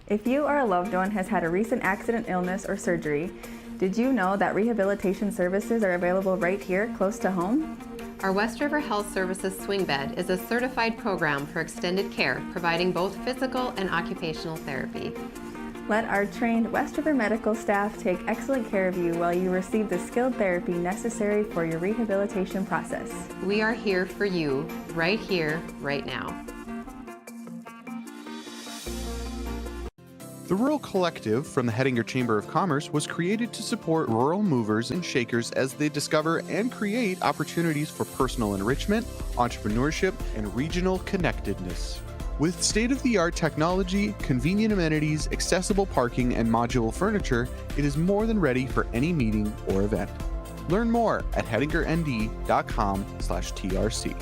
If you or a loved one has had a recent accident, illness, or surgery, did you know that rehabilitation services are available right here, close to home? Our West River Health Services Swing Bed is a certified program for extended care, providing both physical and occupational therapy. Let our trained West River medical staff take excellent care of you while you receive the skilled therapy necessary for your rehabilitation process. We are here for you, right here, right now. The Rural Collective from the Hettinger Chamber of Commerce was created to support rural movers and shakers as they discover and create opportunities for personal enrichment, entrepreneurship, and regional connectedness. With state-of-the-art technology, convenient amenities, accessible parking, and modular furniture, it is more than ready for any meeting or event. Learn more at hettingernd.com/TRC.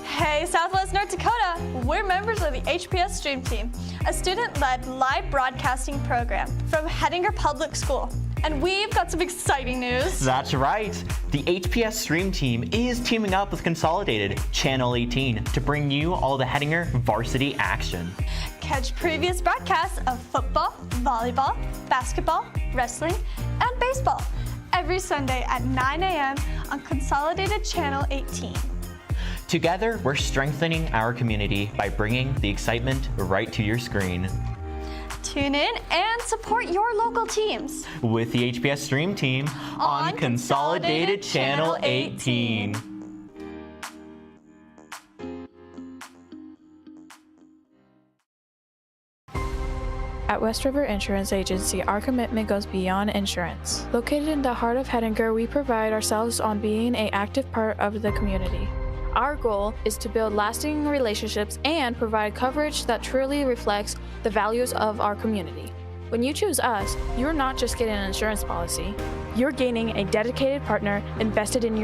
Hey, Southwest North Dakota! We're members of the HPS Stream Team, a student-led live broadcasting program from Hettinger Public School. And we've got some exciting news. That's right. The HPS Stream Team is teaming up with Consolidated Channel 18 to bring you all the Hettinger varsity action. Catch previous broadcasts of football, volleyball, basketball, wrestling, and baseball every Sunday at 9 a.m. on Consolidated Channel 18. Together, we're strengthening our community by bringing the excitement right to your screen. Tune in and support your local teams With the HPS Stream Team on Consolidated Channel 18. At West River Insurance Agency, our commitment goes beyond insurance. Located in the heart of Hettinger, we pride ourselves on being an active part of the community. Our goal is to build lasting relationships and provide coverage that truly reflects the values of our community. When you choose us, you're not just getting an insurance policy, you're gaining a dedicated partner invested in your